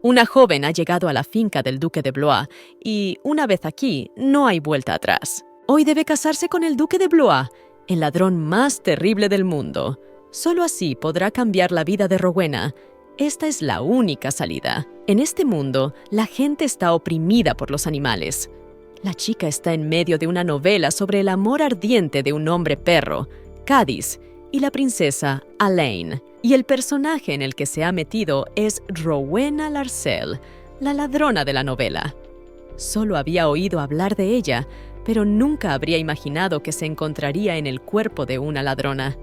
Una joven ha llegado a la finca del duque de Blois y, una vez aquí, no hay vuelta atrás. Hoy debe casarse con el duque de Blois, el ladrón más terrible del mundo. Solo así podrá cambiar la vida de Rowena. Esta es la única salida. En este mundo, la gente está oprimida por los animales. La chica está en medio de una novela sobre el amor ardiente de un hombre perro, Cádiz, y la princesa Alain. Y el personaje en el que se ha metido es Rowena Larcel, la ladrona de la novela. Solo había oído hablar de ella, pero nunca habría imaginado que se encontraría en el cuerpo de una ladrona.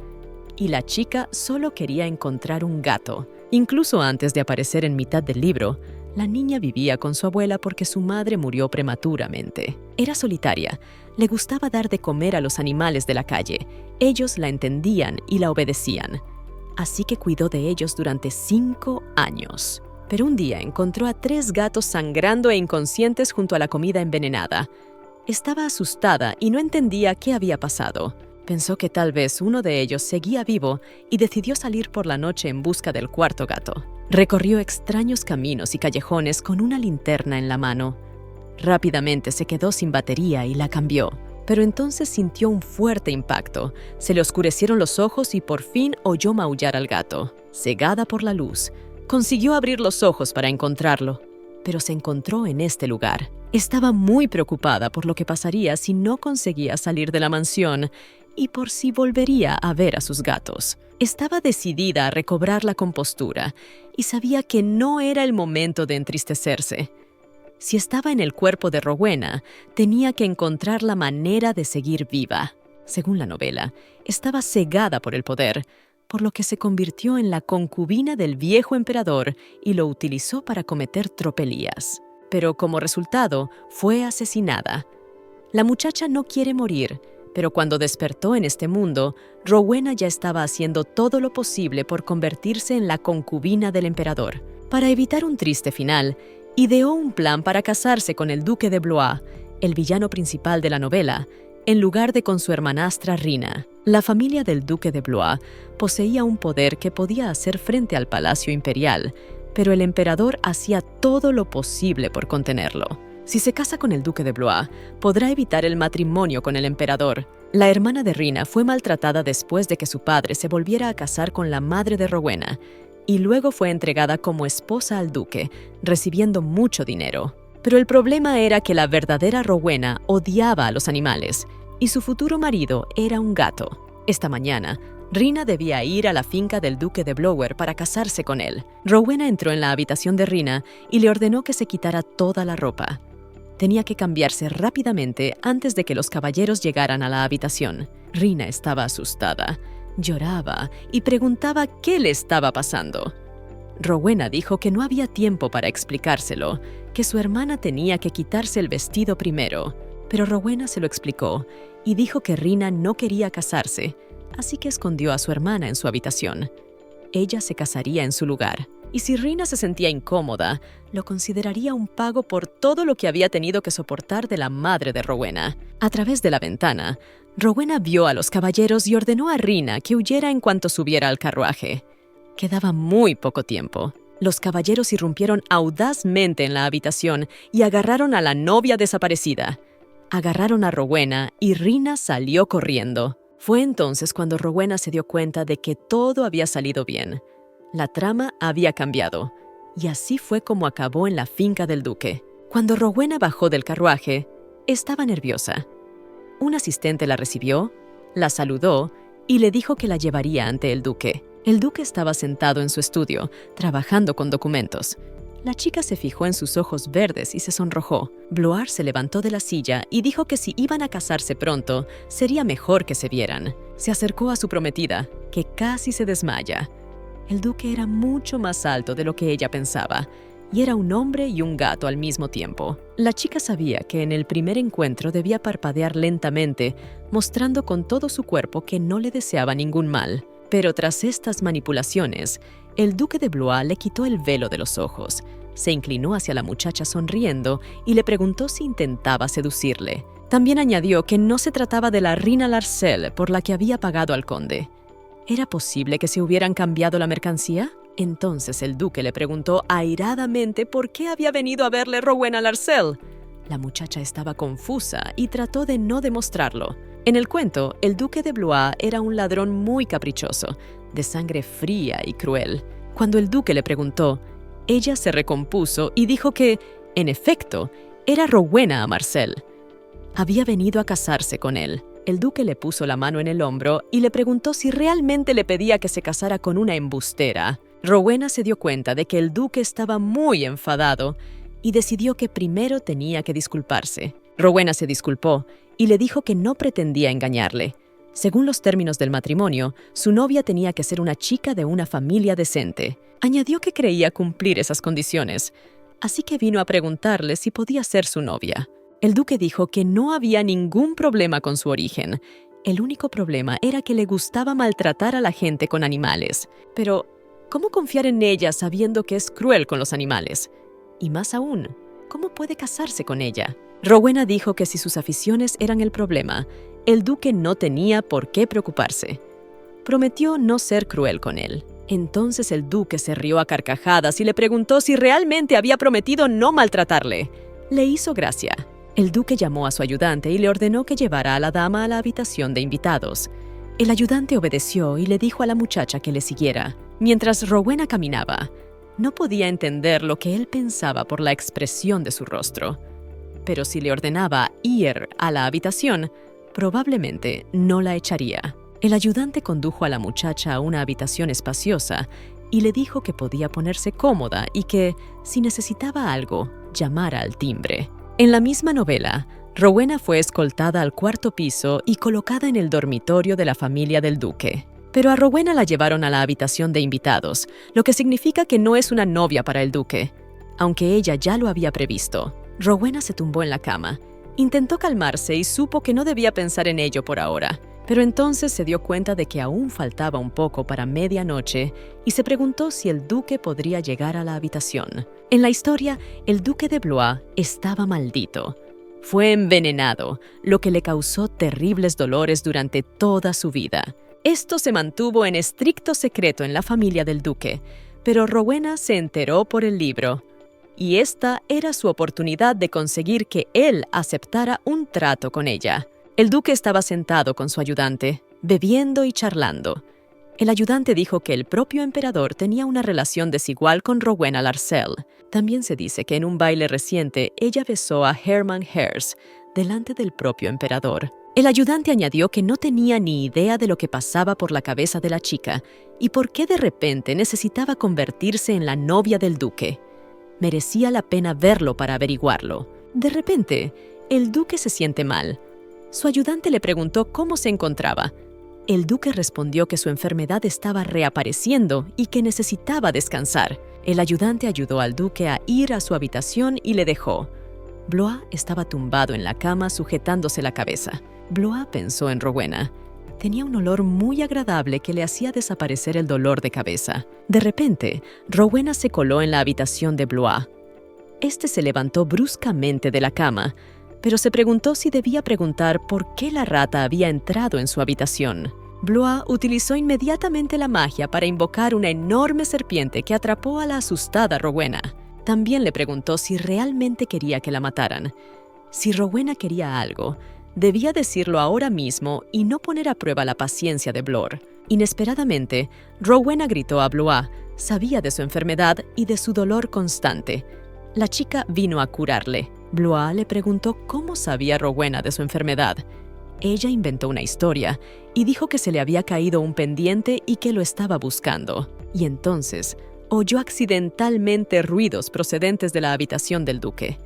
Y la chica solo quería encontrar un gato. Incluso antes de aparecer en mitad del libro, la niña vivía con su abuela porque su madre murió prematuramente. Era solitaria, le gustaba dar de comer a los animales de la calle. Ellos la entendían y la obedecían. Así que cuidó de ellos durante 5 años. Pero un día encontró a 3 gatos sangrando e inconscientes junto a la comida envenenada. Estaba asustada y no entendía qué había pasado. Pensó que tal vez uno de ellos seguía vivo y decidió salir por la noche en busca del cuarto gato. Recorrió extraños caminos y callejones con una linterna en la mano. Rápidamente se quedó sin batería y la cambió. Pero entonces sintió un fuerte impacto. Se le oscurecieron los ojos y por fin oyó maullar al gato. Cegada por la luz, consiguió abrir los ojos para encontrarlo. Pero se encontró en este lugar. Estaba muy preocupada por lo que pasaría si no conseguía salir de la mansión y por si volvería a ver a sus gatos. Estaba decidida a recobrar la compostura y sabía que no era el momento de entristecerse. Si estaba en el cuerpo de Rowena, tenía que encontrar la manera de seguir viva. Según la novela, estaba cegada por el poder, por lo que se convirtió en la concubina del viejo emperador y lo utilizó para cometer tropelías. Pero como resultado, fue asesinada. La muchacha no quiere morir, pero cuando despertó en este mundo, Rowena ya estaba haciendo todo lo posible por convertirse en la concubina del emperador. Para evitar un triste final, ideó un plan para casarse con el duque de Blois, el villano principal de la novela, en lugar de con su hermanastra Rina. La familia del duque de Blois poseía un poder que podía hacer frente al palacio imperial, pero el emperador hacía todo lo posible por contenerlo. Si se casa con el duque de Blois, podrá evitar el matrimonio con el emperador. La hermana de Rina fue maltratada después de que su padre se volviera a casar con la madre de Rowena, y luego fue entregada como esposa al duque, recibiendo mucho dinero. Pero el problema era que la verdadera Rowena odiaba a los animales, y su futuro marido era un gato. Esta mañana, Rina debía ir a la finca del duque de Blois para casarse con él. Rowena entró en la habitación de Rina y le ordenó que se quitara toda la ropa. Tenía que cambiarse rápidamente antes de que los caballeros llegaran a la habitación. Rina estaba asustada, lloraba y preguntaba qué le estaba pasando. Rowena dijo que no había tiempo para explicárselo, que su hermana tenía que quitarse el vestido primero. Pero Rowena se lo explicó y dijo que Rina no quería casarse, así que escondió a su hermana en su habitación. Ella se casaría en su lugar. Y si Rina se sentía incómoda, lo consideraría un pago por todo lo que había tenido que soportar de la madre de Rowena. A través de la ventana, Rowena vio a los caballeros y ordenó a Rina que huyera en cuanto subiera al carruaje. Quedaba muy poco tiempo. Los caballeros irrumpieron audazmente en la habitación y agarraron a la novia desaparecida. Agarraron a Rowena y Rina salió corriendo. Fue entonces cuando Rowena se dio cuenta de que todo había salido bien. La trama había cambiado, y así fue como acabó en la finca del duque. Cuando Rowena bajó del carruaje, estaba nerviosa. Un asistente la recibió, la saludó y le dijo que la llevaría ante el duque. El duque estaba sentado en su estudio, trabajando con documentos. La chica se fijó en sus ojos verdes y se sonrojó. Blois se levantó de la silla y dijo que si iban a casarse pronto, sería mejor que se vieran. Se acercó a su prometida, que casi se desmaya. El duque era mucho más alto de lo que ella pensaba, y era un hombre y un gato al mismo tiempo. La chica sabía que en el primer encuentro debía parpadear lentamente, mostrando con todo su cuerpo que no le deseaba ningún mal. Pero tras estas manipulaciones, el duque de Blois le quitó el velo de los ojos, se inclinó hacia la muchacha sonriendo y le preguntó si intentaba seducirle. También añadió que no se trataba de la Rina Larcel por la que había pagado al conde. ¿Era posible que se hubieran cambiado la mercancía? Entonces el duque le preguntó airadamente por qué había venido a verle Rowena Larcel. La muchacha estaba confusa y trató de no demostrarlo. En el cuento, el duque de Blois era un ladrón muy caprichoso, de sangre fría y cruel. Cuando el duque le preguntó, ella se recompuso y dijo que, en efecto, era Rowena a Marcel. Había venido a casarse con él. El duque le puso la mano en el hombro y le preguntó si realmente le pedía que se casara con una embustera. Rowena se dio cuenta de que el duque estaba muy enfadado y decidió que primero tenía que disculparse. Rowena se disculpó y le dijo que no pretendía engañarle. Según los términos del matrimonio, su novia tenía que ser una chica de una familia decente. Añadió que creía cumplir esas condiciones, así que vino a preguntarle si podía ser su novia. El duque dijo que no había ningún problema con su origen. El único problema era que le gustaba maltratar a la gente con animales. Pero, ¿cómo confiar en ella sabiendo que es cruel con los animales? Y más aún, ¿cómo puede casarse con ella? Rowena dijo que si sus aficiones eran el problema, el duque no tenía por qué preocuparse. Prometió no ser cruel con él. Entonces el duque se rió a carcajadas y le preguntó si realmente había prometido no maltratarle. Le hizo gracia. El duque llamó a su ayudante y le ordenó que llevara a la dama a la habitación de invitados. El ayudante obedeció y le dijo a la muchacha que le siguiera. Mientras Rowena caminaba, no podía entender lo que él pensaba por la expresión de su rostro. Pero si le ordenaba ir a la habitación, probablemente no la echaría. El ayudante condujo a la muchacha a una habitación espaciosa y le dijo que podía ponerse cómoda y que, si necesitaba algo, llamara al timbre. En la misma novela, Rowena fue escoltada al cuarto piso y colocada en el dormitorio de la familia del duque. Pero a Rowena la llevaron a la habitación de invitados, lo que significa que no es una novia para el duque, aunque ella ya lo había previsto. Rowena se tumbó en la cama. Intentó calmarse y supo que no debía pensar en ello por ahora. Pero entonces se dio cuenta de que aún faltaba un poco para medianoche y se preguntó si el duque podría llegar a la habitación. En la historia, el duque de Blois estaba maldito. Fue envenenado, lo que le causó terribles dolores durante toda su vida. Esto se mantuvo en estricto secreto en la familia del duque, pero Rowena se enteró por el libro. Y esta era su oportunidad de conseguir que él aceptara un trato con ella. El duque estaba sentado con su ayudante, bebiendo y charlando. El ayudante dijo que el propio emperador tenía una relación desigual con Rowena Larcel. También se dice que en un baile reciente ella besó a Hermann Herz delante del propio emperador. El ayudante añadió que no tenía ni idea de lo que pasaba por la cabeza de la chica y por qué de repente necesitaba convertirse en la novia del duque. Merecía la pena verlo para averiguarlo. De repente, el duque se siente mal. Su ayudante le preguntó cómo se encontraba. El duque respondió que su enfermedad estaba reapareciendo y que necesitaba descansar. El ayudante ayudó al duque a ir a su habitación y le dejó. Blois estaba tumbado en la cama sujetándose la cabeza. Blois pensó en Rowena. Tenía un olor muy agradable que le hacía desaparecer el dolor de cabeza. De repente, Rowena se coló en la habitación de Blois. Este se levantó bruscamente de la cama, pero se preguntó si debía preguntar por qué la rata había entrado en su habitación. Blois utilizó inmediatamente la magia para invocar una enorme serpiente que atrapó a la asustada Rowena. También le preguntó si realmente quería que la mataran. Si Rowena quería algo, debía decirlo ahora mismo y no poner a prueba la paciencia de Blois. Inesperadamente, Rowena gritó a Blois. Sabía de su enfermedad y de su dolor constante. La chica vino a curarle. Blois le preguntó cómo sabía Rowena de su enfermedad. Ella inventó una historia y dijo que se le había caído un pendiente y que lo estaba buscando. Y entonces oyó accidentalmente ruidos procedentes de la habitación del duque.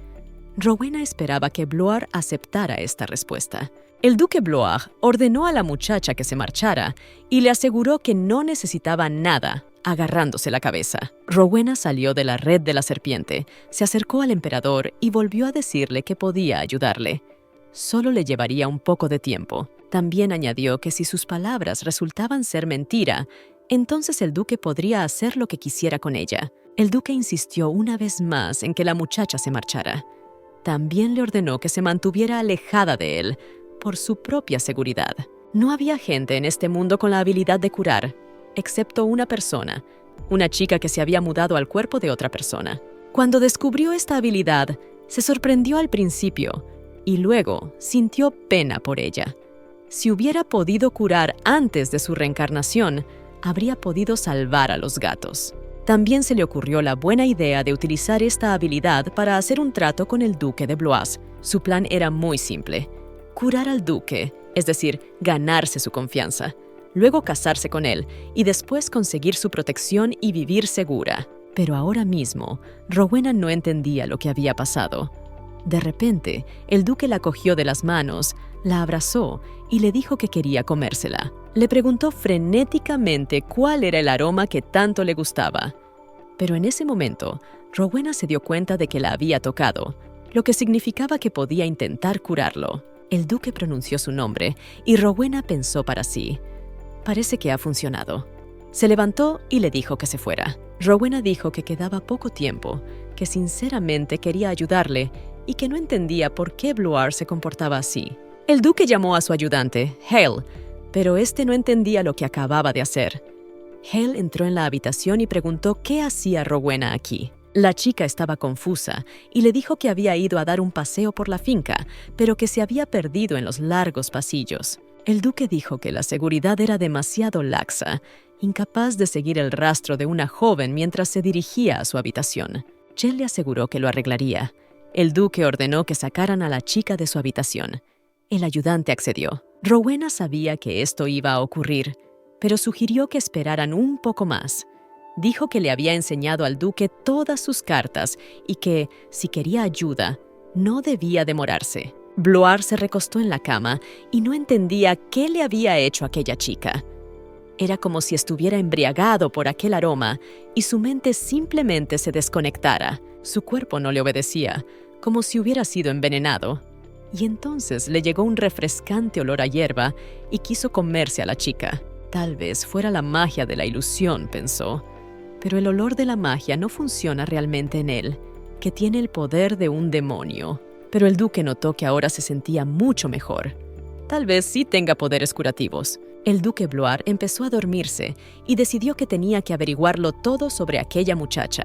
Rowena esperaba que Blois aceptara esta respuesta. El duque Blois ordenó a la muchacha que se marchara y le aseguró que no necesitaba nada, agarrándose la cabeza. Rowena salió de la red de la serpiente, se acercó al emperador y volvió a decirle que podía ayudarle. Solo le llevaría un poco de tiempo. También añadió que si sus palabras resultaban ser mentira, entonces el duque podría hacer lo que quisiera con ella. El duque insistió una vez más en que la muchacha se marchara. También le ordenó que se mantuviera alejada de él, por su propia seguridad. No había gente en este mundo con la habilidad de curar, excepto una persona, una chica que se había mudado al cuerpo de otra persona. Cuando descubrió esta habilidad, se sorprendió al principio y luego sintió pena por ella. Si hubiera podido curar antes de su reencarnación, habría podido salvar a los gatos. También se le ocurrió la buena idea de utilizar esta habilidad para hacer un trato con el duque de Blois. Su plan era muy simple: curar al duque, es decir, ganarse su confianza, luego casarse con él y después conseguir su protección y vivir segura. Pero ahora mismo, Rowena no entendía lo que había pasado. De repente, el duque la cogió de las manos, la abrazó y le dijo que quería comérsela. Le preguntó frenéticamente cuál era el aroma que tanto le gustaba. Pero en ese momento, Rowena se dio cuenta de que la había tocado, lo que significaba que podía intentar curarlo. El duque pronunció su nombre y Rowena pensó para sí: parece que ha funcionado. Se levantó y le dijo que se fuera. Rowena dijo que quedaba poco tiempo, que sinceramente quería ayudarle y que no entendía por qué Blois se comportaba así. El duque llamó a su ayudante, Hale, pero este no entendía lo que acababa de hacer. Hale entró en la habitación y preguntó qué hacía Rowena aquí. La chica estaba confusa y le dijo que había ido a dar un paseo por la finca, pero que se había perdido en los largos pasillos. El duque dijo que la seguridad era demasiado laxa, incapaz de seguir el rastro de una joven mientras se dirigía a su habitación. Hale le aseguró que lo arreglaría. El duque ordenó que sacaran a la chica de su habitación. El ayudante accedió. Rowena sabía que esto iba a ocurrir, pero sugirió que esperaran un poco más. Dijo que le había enseñado al duque todas sus cartas y que, si quería ayuda, no debía demorarse. Blois se recostó en la cama y no entendía qué le había hecho aquella chica. Era como si estuviera embriagado por aquel aroma y su mente simplemente se desconectara. Su cuerpo no le obedecía, como si hubiera sido envenenado. Y entonces le llegó un refrescante olor a hierba y quiso comerse a la chica. Tal vez fuera la magia de la ilusión, pensó. Pero el olor de la magia no funciona realmente en él, que tiene el poder de un demonio. Pero el duque notó que ahora se sentía mucho mejor. Tal vez sí tenga poderes curativos. El duque Blois empezó a dormirse y decidió que tenía que averiguarlo todo sobre aquella muchacha.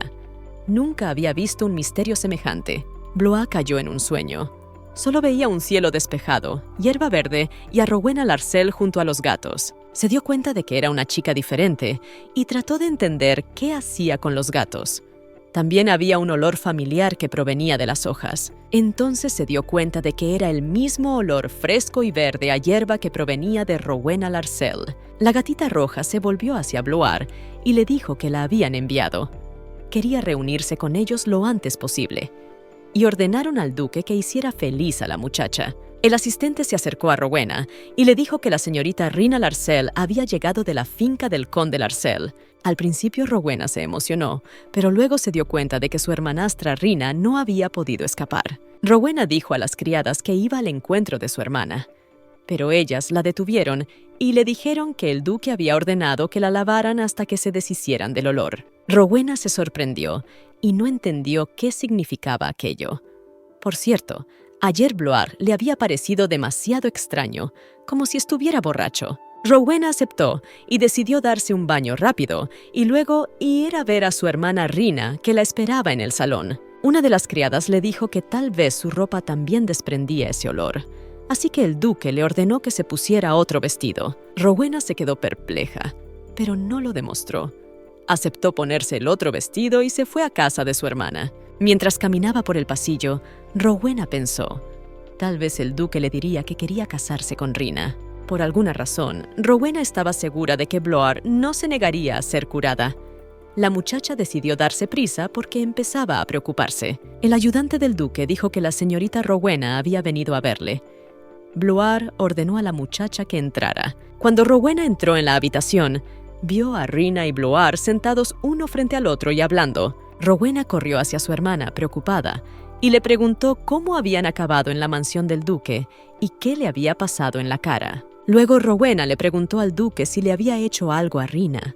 Nunca había visto un misterio semejante. Blois cayó en un sueño. Solo veía un cielo despejado, hierba verde y a Rowena Larcel junto a los gatos. Se dio cuenta de que era una chica diferente y trató de entender qué hacía con los gatos. También había un olor familiar que provenía de las hojas. Entonces se dio cuenta de que era el mismo olor fresco y verde a hierba que provenía de Rowena Larcel. La gatita roja se volvió hacia Blois y le dijo que la habían enviado. Quería reunirse con ellos lo antes posible. Y ordenaron al duque que hiciera feliz a la muchacha. El asistente se acercó a Rowena y le dijo que la señorita Rina Larcel había llegado de la finca del conde Larcel. Al principio Rowena se emocionó, pero luego se dio cuenta de que su hermanastra Rina no había podido escapar. Rowena dijo a las criadas que iba al encuentro de su hermana, pero ellas la detuvieron y le dijeron que el duque había ordenado que la lavaran hasta que se deshicieran del olor. Rowena se sorprendió y no entendió qué significaba aquello. Por cierto, ayer Blois le había parecido demasiado extraño, como si estuviera borracho. Rowena aceptó y decidió darse un baño rápido y luego ir a ver a su hermana Rina, que la esperaba en el salón. Una de las criadas le dijo que tal vez su ropa también desprendía ese olor, así que el duque le ordenó que se pusiera otro vestido. Rowena se quedó perpleja, pero no lo demostró. Aceptó ponerse el otro vestido y se fue a casa de su hermana. Mientras caminaba por el pasillo, Rowena pensó, tal vez el duque le diría que quería casarse con Rina. Por alguna razón, Rowena estaba segura de que Blois no se negaría a ser curada. La muchacha decidió darse prisa porque empezaba a preocuparse. El ayudante del duque dijo que la señorita Rowena había venido a verle. Blois ordenó a la muchacha que entrara. Cuando Rowena entró en la habitación, vio a Rina y Blois sentados uno frente al otro y hablando. Rowena corrió hacia su hermana, preocupada, y le preguntó cómo habían acabado en la mansión del duque y qué le había pasado en la cara. Luego Rowena le preguntó al duque si le había hecho algo a Rina.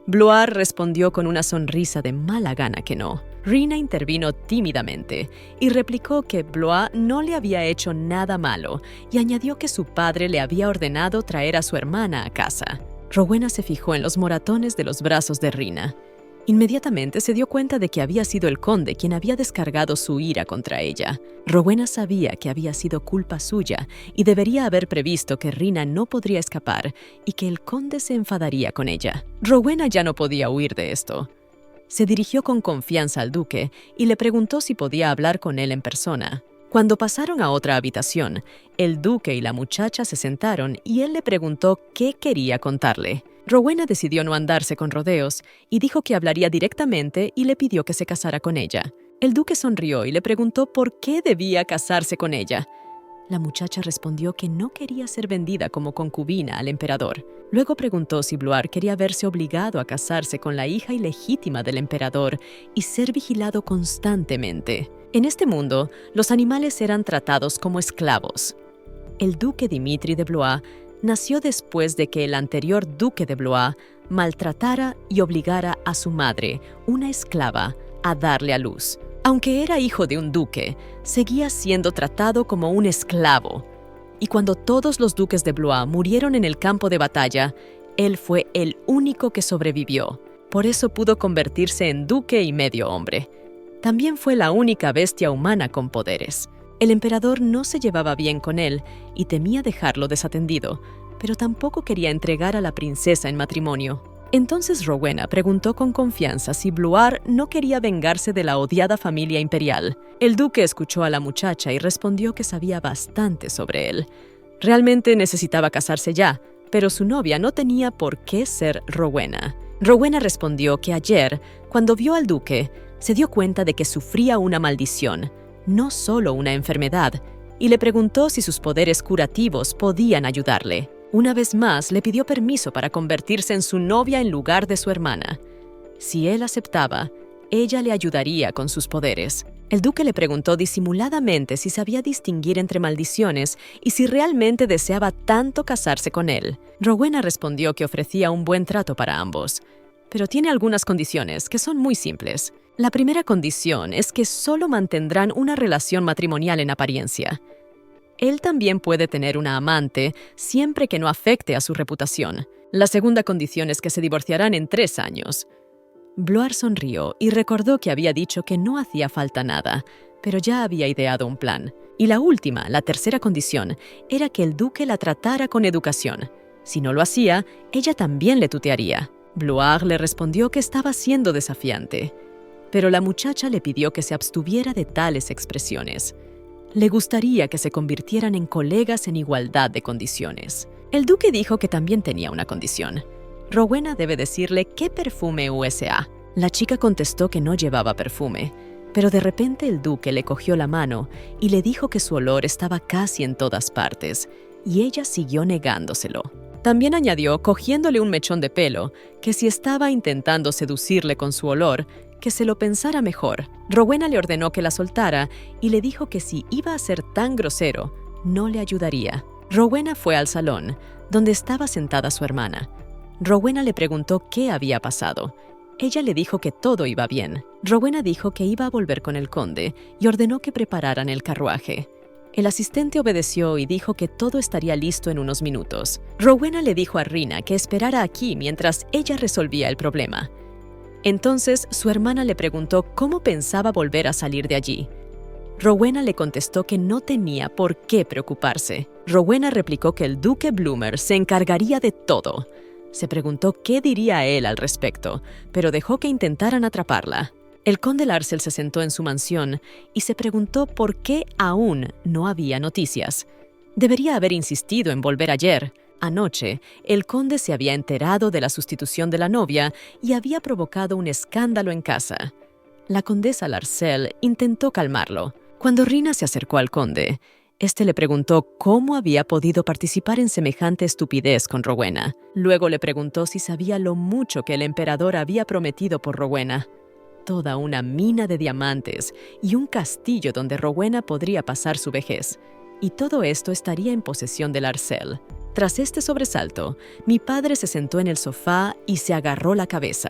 Blois respondió con una sonrisa de mala gana que no. Rina intervino tímidamente y replicó que Blois no le había hecho nada malo y añadió que su padre le había ordenado traer a su hermana a casa. Rowena se fijó en los moratones de los brazos de Rina Inmediatamente se dio cuenta de que había sido el conde quien había descargado su ira contra ella. Rowena sabía que había sido culpa suya y debería haber previsto que Rina no podría escapar y que el conde se enfadaría con ella. Rowena ya no podía huir de esto. Se dirigió con confianza al duque y le preguntó si podía hablar con él en persona. Cuando pasaron a otra habitación, el duque y la muchacha se sentaron y él le preguntó qué quería contarle. Rowena decidió no andarse con rodeos y dijo que hablaría directamente y le pidió que se casara con ella. El duque sonrió y le preguntó por qué debía casarse con ella. La muchacha respondió que no quería ser vendida como concubina al emperador. Luego preguntó si Blois quería verse obligado a casarse con la hija ilegítima del emperador y ser vigilado constantemente. En este mundo, los animales eran tratados como esclavos. El duque Dimitri de Blois nació después de que el anterior duque de Blois maltratara y obligara a su madre, una esclava, a darle a luz. Aunque era hijo de un duque, seguía siendo tratado como un esclavo. Y cuando todos los duques de Blois murieron en el campo de batalla, él fue el único que sobrevivió. Por eso pudo convertirse en duque y medio hombre. También fue la única bestia humana con poderes. El emperador no se llevaba bien con él y temía dejarlo desatendido, pero tampoco quería entregar a la princesa en matrimonio. Entonces Rowena preguntó con confianza si Blois no quería vengarse de la odiada familia imperial. El duque escuchó a la muchacha y respondió que sabía bastante sobre él. Realmente necesitaba casarse ya, pero su novia no tenía por qué ser Rowena. Rowena respondió que ayer, cuando vio al duque, se dio cuenta de que sufría una maldición, no solo una enfermedad, y le preguntó si sus poderes curativos podían ayudarle. Una vez más, le pidió permiso para convertirse en su novia en lugar de su hermana. Si él aceptaba, ella le ayudaría con sus poderes. El duque le preguntó disimuladamente si sabía distinguir entre maldiciones y si realmente deseaba tanto casarse con él. Rowena respondió que ofrecía un buen trato para ambos, pero tiene algunas condiciones que son muy simples. La primera condición es que solo mantendrán una relación matrimonial en apariencia. Él también puede tener una amante siempre que no afecte a su reputación. La segunda condición es que se divorciarán en 3 años. Blois sonrió y recordó que había dicho que no hacía falta nada, pero ya había ideado un plan. Y la última, la tercera condición, era que el duque la tratara con educación. Si no lo hacía, ella también le tutearía. Blois le respondió que estaba siendo desafiante, pero la muchacha le pidió que se abstuviera de tales expresiones. Le gustaría que se convirtieran en colegas en igualdad de condiciones. El duque dijo que también tenía una condición. Rowena debe decirle qué perfume usa. La chica contestó que no llevaba perfume, pero de repente el duque le cogió la mano y le dijo que su olor estaba casi en todas partes, y ella siguió negándoselo. También añadió, cogiéndole un mechón de pelo, que si estaba intentando seducirle con su olor, que se lo pensara mejor. Rowena le ordenó que la soltara y le dijo que si iba a ser tan grosero, no le ayudaría. Rowena fue al salón, donde estaba sentada su hermana. Rowena le preguntó qué había pasado. Ella le dijo que todo iba bien. Rowena dijo que iba a volver con el conde y ordenó que prepararan el carruaje. El asistente obedeció y dijo que todo estaría listo en unos minutos. Rowena le dijo a Rina que esperara aquí mientras ella resolvía el problema. Entonces su hermana le preguntó cómo pensaba volver a salir de allí. Rowena le contestó que no tenía por qué preocuparse. Rowena replicó que el duque Bloomer se encargaría de todo. Se preguntó qué diría él al respecto, pero dejó que intentaran atraparla. El conde Larsel se sentó en su mansión y se preguntó por qué aún no había noticias. Debería haber insistido en volver ayer. Anoche, el conde se había enterado de la sustitución de la novia y había provocado un escándalo en casa. La condesa Larsel intentó calmarlo. Cuando Rina se acercó al conde, este le preguntó cómo había podido participar en semejante estupidez con Rowena. Luego le preguntó si sabía lo mucho que el emperador había prometido por Rowena. Toda una mina de diamantes y un castillo donde Rowena podría pasar su vejez. Y todo esto estaría en posesión de Larsel. Tras este sobresalto, mi padre se sentó en el sofá y se agarró la cabeza.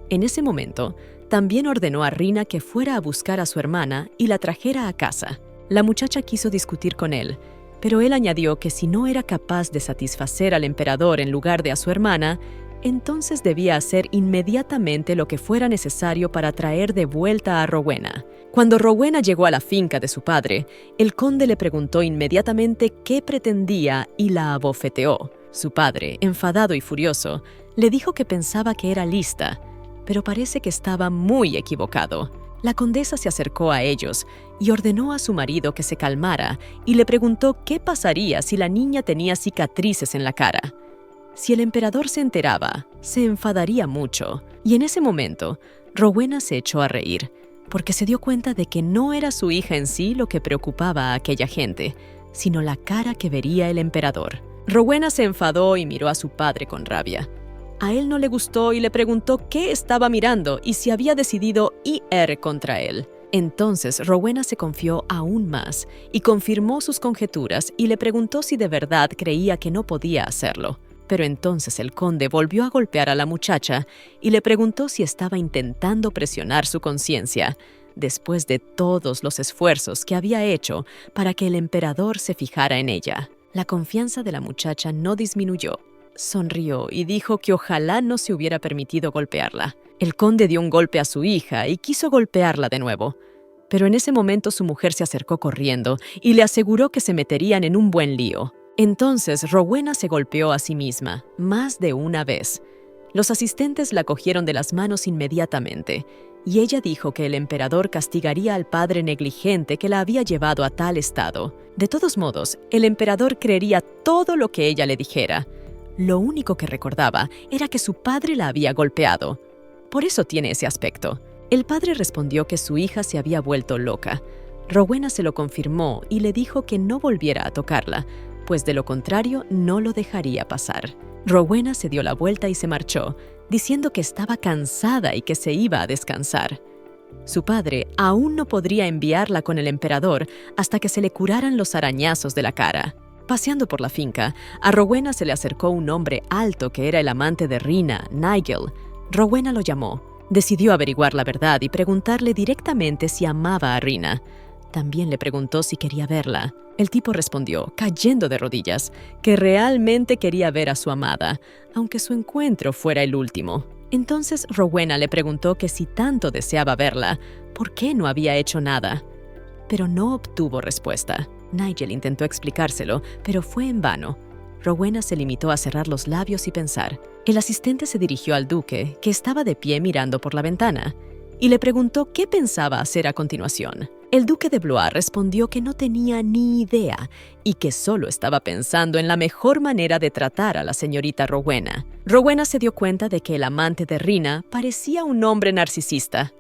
En ese momento, también ordenó a Rina que fuera a buscar a su hermana y la trajera a casa. La muchacha quiso discutir con él, pero él añadió que si no era capaz de satisfacer al emperador en lugar de a su hermana, entonces debía hacer inmediatamente lo que fuera necesario para traer de vuelta a Rowena. Cuando Rowena llegó a la finca de su padre, el conde le preguntó inmediatamente qué pretendía y la abofeteó. Su padre, enfadado y furioso, le dijo que pensaba que era lista, pero parece que estaba muy equivocado. La condesa se acercó a ellos y ordenó a su marido que se calmara y le preguntó qué pasaría si la niña tenía cicatrices en la cara. Si el emperador se enteraba, se enfadaría mucho, y en ese momento, Rowena se echó a reír, porque se dio cuenta de que no era su hija en sí lo que preocupaba a aquella gente, sino la cara que vería el emperador. Rowena se enfadó y miró a su padre con rabia. A él no le gustó y le preguntó qué estaba mirando y si había decidido ir contra él. Entonces Rowena se confió aún más y confirmó sus conjeturas y le preguntó si de verdad creía que no podía hacerlo. Pero entonces el conde volvió a golpear a la muchacha y le preguntó si estaba intentando presionar su conciencia, después de todos los esfuerzos que había hecho para que el emperador se fijara en ella. La confianza de la muchacha no disminuyó. Sonrió y dijo que ojalá no se hubiera permitido golpearla. El conde dio un golpe a su hija y quiso golpearla de nuevo. Pero en ese momento su mujer se acercó corriendo y le aseguró que se meterían en un buen lío. Entonces Rowena se golpeó a sí misma, más de una vez. Los asistentes la cogieron de las manos inmediatamente, y ella dijo que el emperador castigaría al padre negligente que la había llevado a tal estado. De todos modos, el emperador creería todo lo que ella le dijera. Lo único que recordaba era que su padre la había golpeado. Por eso tiene ese aspecto. El padre respondió que su hija se había vuelto loca. Rowena se lo confirmó y le dijo que no volviera a tocarla, pues de lo contrario no lo dejaría pasar. Rowena se dio la vuelta y se marchó, diciendo que estaba cansada y que se iba a descansar. Su padre aún no podría enviarla con el emperador hasta que se le curaran los arañazos de la cara. Paseando por la finca, a Rowena se le acercó un hombre alto que era el amante de Rina, Nigel. Rowena lo llamó. Decidió averiguar la verdad y preguntarle directamente si amaba a Rina. También le preguntó si quería verla. El tipo respondió, cayendo de rodillas, que realmente quería ver a su amada, aunque su encuentro fuera el último. Entonces Rowena le preguntó que si tanto deseaba verla, ¿por qué no había hecho nada? Pero no obtuvo respuesta. Nigel intentó explicárselo, pero fue en vano. Rowena se limitó a cerrar los labios y pensar. El asistente se dirigió al duque, que estaba de pie mirando por la ventana, y le preguntó qué pensaba hacer a continuación. El duque de Blois respondió que no tenía ni idea y que solo estaba pensando en la mejor manera de tratar a la señorita Rowena. Rowena se dio cuenta de que el amante de Rina parecía un hombre narcisista.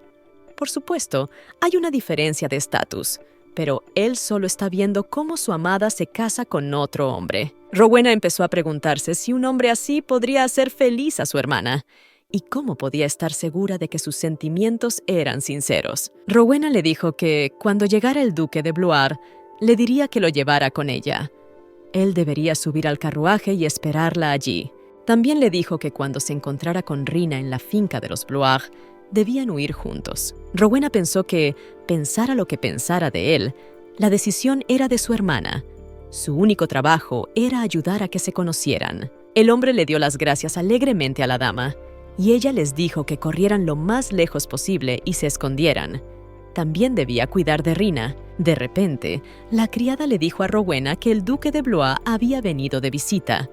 Por supuesto, hay una diferencia de estatus, pero él solo está viendo cómo su amada se casa con otro hombre. Rowena empezó a preguntarse si un hombre así podría hacer feliz a su hermana. ¿Y cómo podía estar segura de que sus sentimientos eran sinceros? Rowena le dijo que, cuando llegara el duque de Blois, le diría que lo llevara con ella. Él debería subir al carruaje y esperarla allí. También le dijo que cuando se encontrara con Rina en la finca de los Blois, debían huir juntos. Rowena pensó que, pensara lo que pensara de él, la decisión era de su hermana. Su único trabajo era ayudar a que se conocieran. El hombre le dio las gracias alegremente a la dama, y ella les dijo que corrieran lo más lejos posible y se escondieran. También debía cuidar de Rina. De repente, la criada le dijo a Rowena que el duque de Blois había venido de visita.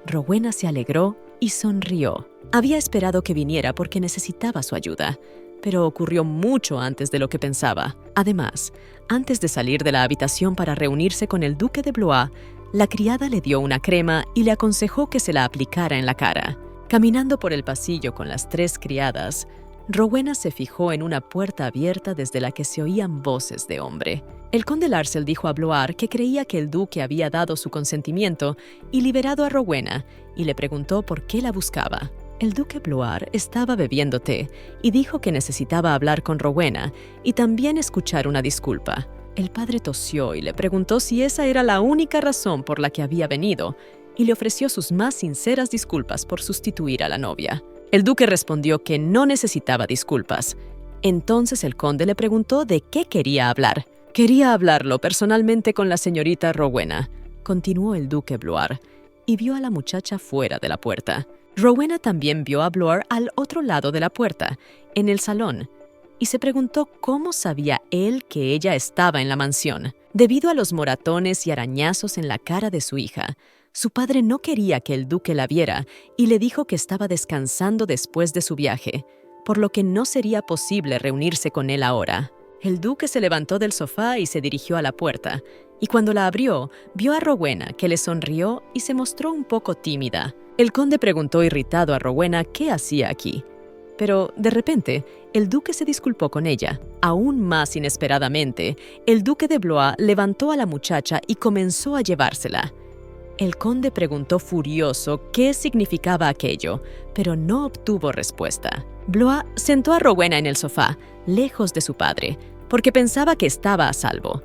Rowena se alegró y sonrió. Había esperado que viniera porque necesitaba su ayuda, pero ocurrió mucho antes de lo que pensaba. Además, antes de salir de la habitación para reunirse con el duque de Blois, la criada le dio una crema y le aconsejó que se la aplicara en la cara. Caminando por el pasillo con las 3 criadas, Rowena se fijó en una puerta abierta desde la que se oían voces de hombre. El conde Larsel dijo a Blois que creía que el duque había dado su consentimiento y liberado a Rowena, y le preguntó por qué la buscaba. El duque Blois estaba bebiendo té y dijo que necesitaba hablar con Rowena y también escuchar una disculpa. El padre tosió y le preguntó si esa era la única razón por la que había venido, y le ofreció sus más sinceras disculpas por sustituir a la novia. El duque respondió que no necesitaba disculpas. Entonces el conde le preguntó de qué quería hablar. Quería hablarlo personalmente con la señorita Rowena, continuó el duque Blois, y vio a la muchacha fuera de la puerta. Rowena también vio a Bloor al otro lado de la puerta, en el salón, y se preguntó cómo sabía él que ella estaba en la mansión. Debido a los moratones y arañazos en la cara de su hija, su padre no quería que el duque la viera y le dijo que estaba descansando después de su viaje, por lo que no sería posible reunirse con él ahora. El duque se levantó del sofá y se dirigió a la puerta, y cuando la abrió, vio a Rowena, que le sonrió y se mostró un poco tímida. El conde preguntó irritado a Rowena qué hacía aquí. Pero, de repente, el duque se disculpó con ella. Aún más inesperadamente, el duque de Blois levantó a la muchacha y comenzó a llevársela. El conde preguntó furioso qué significaba aquello, pero no obtuvo respuesta. Blois sentó a Rowena en el sofá, lejos de su padre, porque pensaba que estaba a salvo.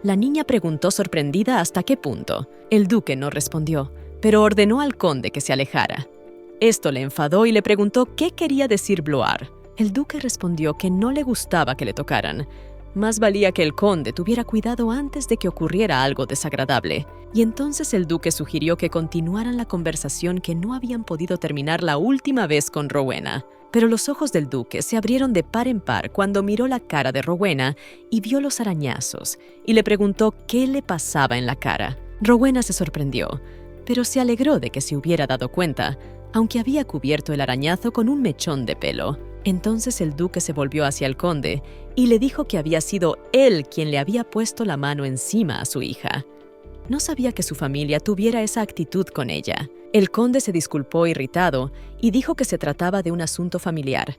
La niña preguntó sorprendida hasta qué punto. El duque no respondió, pero ordenó al conde que se alejara. Esto le enfadó y le preguntó qué quería decir Blois. El duque respondió que no le gustaba que le tocaran. Más valía que el conde tuviera cuidado antes de que ocurriera algo desagradable. Y entonces el duque sugirió que continuaran la conversación que no habían podido terminar la última vez con Rowena. Pero los ojos del duque se abrieron de par en par cuando miró la cara de Rowena y vio los arañazos, y le preguntó qué le pasaba en la cara. Rowena se sorprendió, pero se alegró de que se hubiera dado cuenta, aunque había cubierto el arañazo con un mechón de pelo. Entonces el duque se volvió hacia el conde y le dijo que había sido él quien le había puesto la mano encima a su hija. No sabía que su familia tuviera esa actitud con ella. El conde se disculpó irritado y dijo que se trataba de un asunto familiar.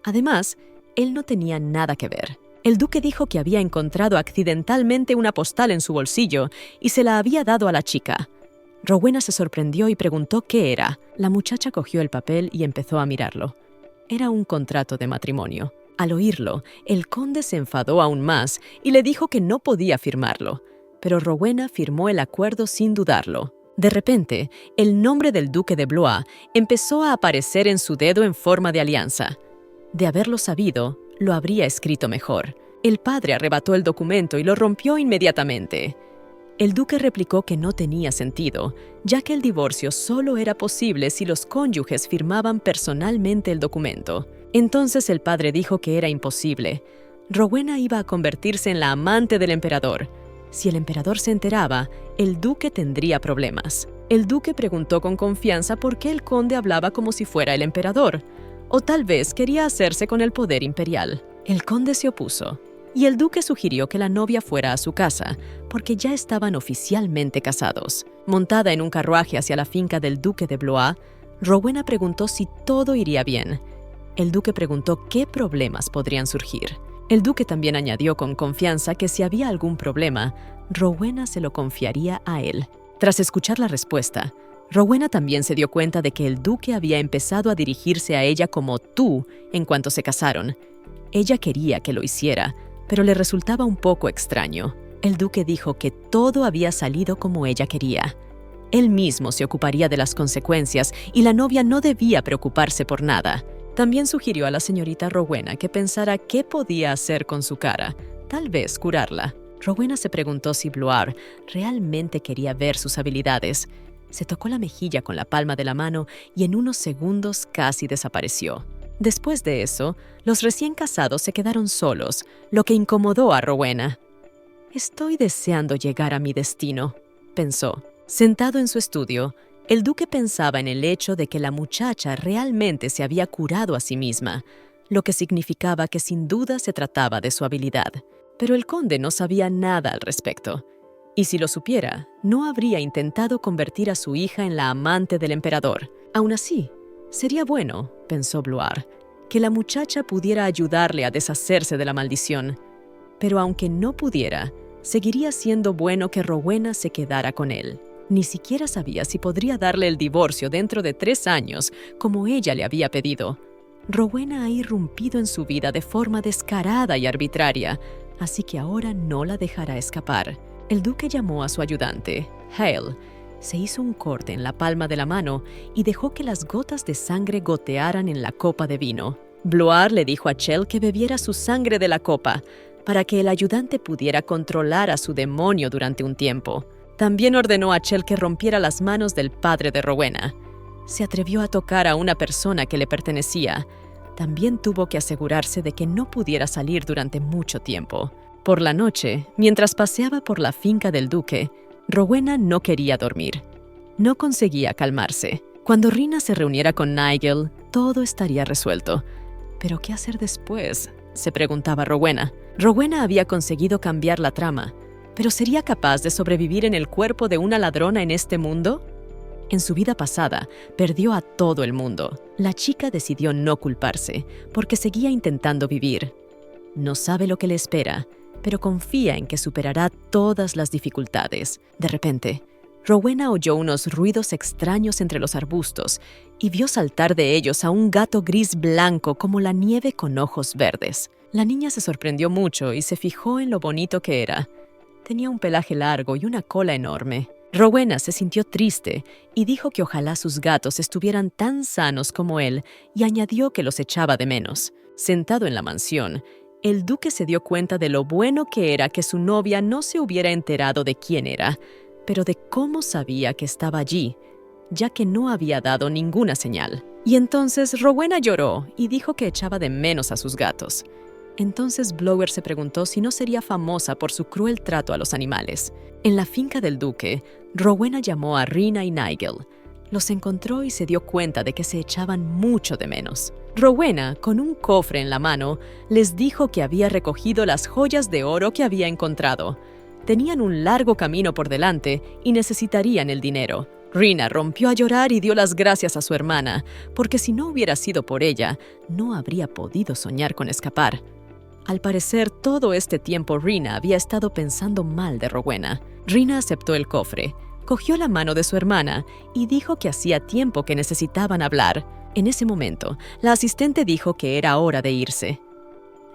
Además, él no tenía nada que ver. El duque dijo que había encontrado accidentalmente una postal en su bolsillo y se la había dado a la chica. Rowena se sorprendió y preguntó qué era. La muchacha cogió el papel y empezó a mirarlo. Era un contrato de matrimonio. Al oírlo, el conde se enfadó aún más y le dijo que no podía firmarlo. Pero Rowena firmó el acuerdo sin dudarlo. De repente, el nombre del duque de Blois empezó a aparecer en su dedo en forma de alianza. De haberlo sabido, lo habría escrito mejor. El padre arrebató el documento y lo rompió inmediatamente. El duque replicó que no tenía sentido, ya que el divorcio solo era posible si los cónyuges firmaban personalmente el documento. Entonces el padre dijo que era imposible. Rowena iba a convertirse en la amante del emperador. Si el emperador se enteraba, el duque tendría problemas. El duque preguntó con confianza por qué el conde hablaba como si fuera el emperador, o tal vez quería hacerse con el poder imperial. El conde se opuso, y el duque sugirió que la novia fuera a su casa, porque ya estaban oficialmente casados. Montada en un carruaje hacia la finca del duque de Blois, Rowena preguntó si todo iría bien. El duque preguntó qué problemas podrían surgir. El duque también añadió con confianza que si había algún problema, Rowena se lo confiaría a él. Tras escuchar la respuesta, Rowena también se dio cuenta de que el duque había empezado a dirigirse a ella como tú en cuanto se casaron. Ella quería que lo hiciera, pero le resultaba un poco extraño. El duque dijo que todo había salido como ella quería. Él mismo se ocuparía de las consecuencias y la novia no debía preocuparse por nada. También sugirió a la señorita Rowena que pensara qué podía hacer con su cara, tal vez curarla. Rowena se preguntó si Blois realmente quería ver sus habilidades. Se tocó la mejilla con la palma de la mano y en unos segundos casi desapareció. Después de eso, los recién casados se quedaron solos, lo que incomodó a Rowena. «Estoy deseando llegar a mi destino», pensó. Sentado en su estudio, el duque pensaba en el hecho de que la muchacha realmente se había curado a sí misma, lo que significaba que sin duda se trataba de su habilidad. Pero el conde no sabía nada al respecto. Y si lo supiera, no habría intentado convertir a su hija en la amante del emperador. Aún así, sería bueno, pensó Blois, que la muchacha pudiera ayudarle a deshacerse de la maldición. Pero aunque no pudiera, seguiría siendo bueno que Rowena se quedara con él. Ni siquiera sabía si podría darle el divorcio dentro de 3 años, como ella le había pedido. Rowena ha irrumpido en su vida de forma descarada y arbitraria, así que ahora no la dejará escapar. El duque llamó a su ayudante, Hale. Se hizo un corte en la palma de la mano y dejó que las gotas de sangre gotearan en la copa de vino. Blois le dijo a Chell que bebiera su sangre de la copa, para que el ayudante pudiera controlar a su demonio durante un tiempo. También ordenó a Chell que rompiera las manos del padre de Rowena. Se atrevió a tocar a una persona que le pertenecía. También tuvo que asegurarse de que no pudiera salir durante mucho tiempo. Por la noche, mientras paseaba por la finca del duque, Rowena no quería dormir. No conseguía calmarse. Cuando Rina se reuniera con Nigel, todo estaría resuelto. ¿Pero qué hacer después?, se preguntaba Rowena. Rowena había conseguido cambiar la trama, pero ¿sería capaz de sobrevivir en el cuerpo de una ladrona en este mundo? En su vida pasada, perdió a todo el mundo. La chica decidió no culparse, porque seguía intentando vivir. No sabe lo que le espera, pero confía en que superará todas las dificultades. De repente, Rowena oyó unos ruidos extraños entre los arbustos y vio saltar de ellos a un gato gris blanco como la nieve con ojos verdes. La niña se sorprendió mucho y se fijó en lo bonito que era. Tenía un pelaje largo y una cola enorme. Rowena se sintió triste y dijo que ojalá sus gatos estuvieran tan sanos como él, y añadió que los echaba de menos. Sentado en la mansión, el duque se dio cuenta de lo bueno que era que su novia no se hubiera enterado de quién era, pero de cómo sabía que estaba allí, ya que no había dado ninguna señal. Y entonces Rowena lloró y dijo que echaba de menos a sus gatos. Entonces Blower se preguntó si no sería famosa por su cruel trato a los animales. En la finca del duque, Rowena llamó a Rina y Nigel. Los encontró y se dio cuenta de que se echaban mucho de menos. Rowena, con un cofre en la mano, les dijo que había recogido las joyas de oro que había encontrado. Tenían un largo camino por delante y necesitarían el dinero. Rina rompió a llorar y dio las gracias a su hermana, porque si no hubiera sido por ella, no habría podido soñar con escapar. Al parecer, todo este tiempo Rina había estado pensando mal de Rowena. Rina aceptó el cofre, cogió la mano de su hermana y dijo que hacía tiempo que necesitaban hablar. En ese momento, la asistente dijo que era hora de irse.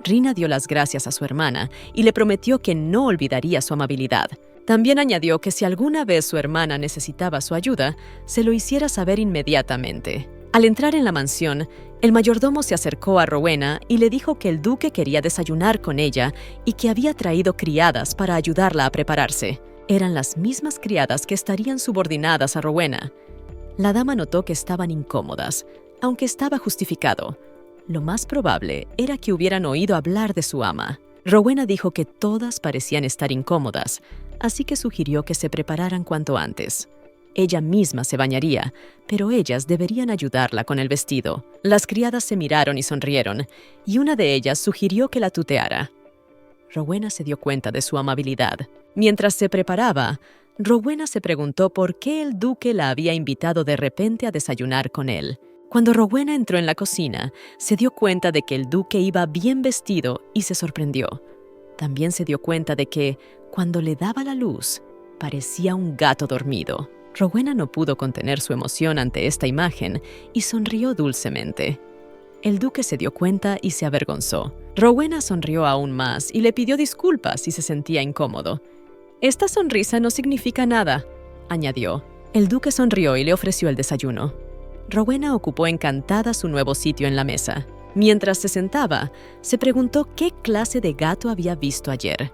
Rina dio las gracias a su hermana y le prometió que no olvidaría su amabilidad. También añadió que si alguna vez su hermana necesitaba su ayuda, se lo hiciera saber inmediatamente. Al entrar en la mansión, el mayordomo se acercó a Rowena y le dijo que el duque quería desayunar con ella y que había traído criadas para ayudarla a prepararse. Eran las mismas criadas que estarían subordinadas a Rowena. La dama notó que estaban incómodas, aunque estaba justificado. Lo más probable era que hubieran oído hablar de su ama. Rowena dijo que todas parecían estar incómodas, así que sugirió que se prepararan cuanto antes. Ella misma se bañaría, pero ellas deberían ayudarla con el vestido. Las criadas se miraron y sonrieron, y una de ellas sugirió que la tuteara. Rowena se dio cuenta de su amabilidad. Mientras se preparaba, Rowena se preguntó por qué el duque la había invitado de repente a desayunar con él. Cuando Rowena entró en la cocina, se dio cuenta de que el duque iba bien vestido y se sorprendió. También se dio cuenta de que, cuando le daba la luz, parecía un gato dormido. Rowena no pudo contener su emoción ante esta imagen y sonrió dulcemente. El duque se dio cuenta y se avergonzó. Rowena sonrió aún más y le pidió disculpas si se sentía incómodo. «Esta sonrisa no significa nada», añadió. El duque sonrió y le ofreció el desayuno. Rowena ocupó encantada su nuevo sitio en la mesa. Mientras se sentaba, se preguntó qué clase de gato había visto ayer.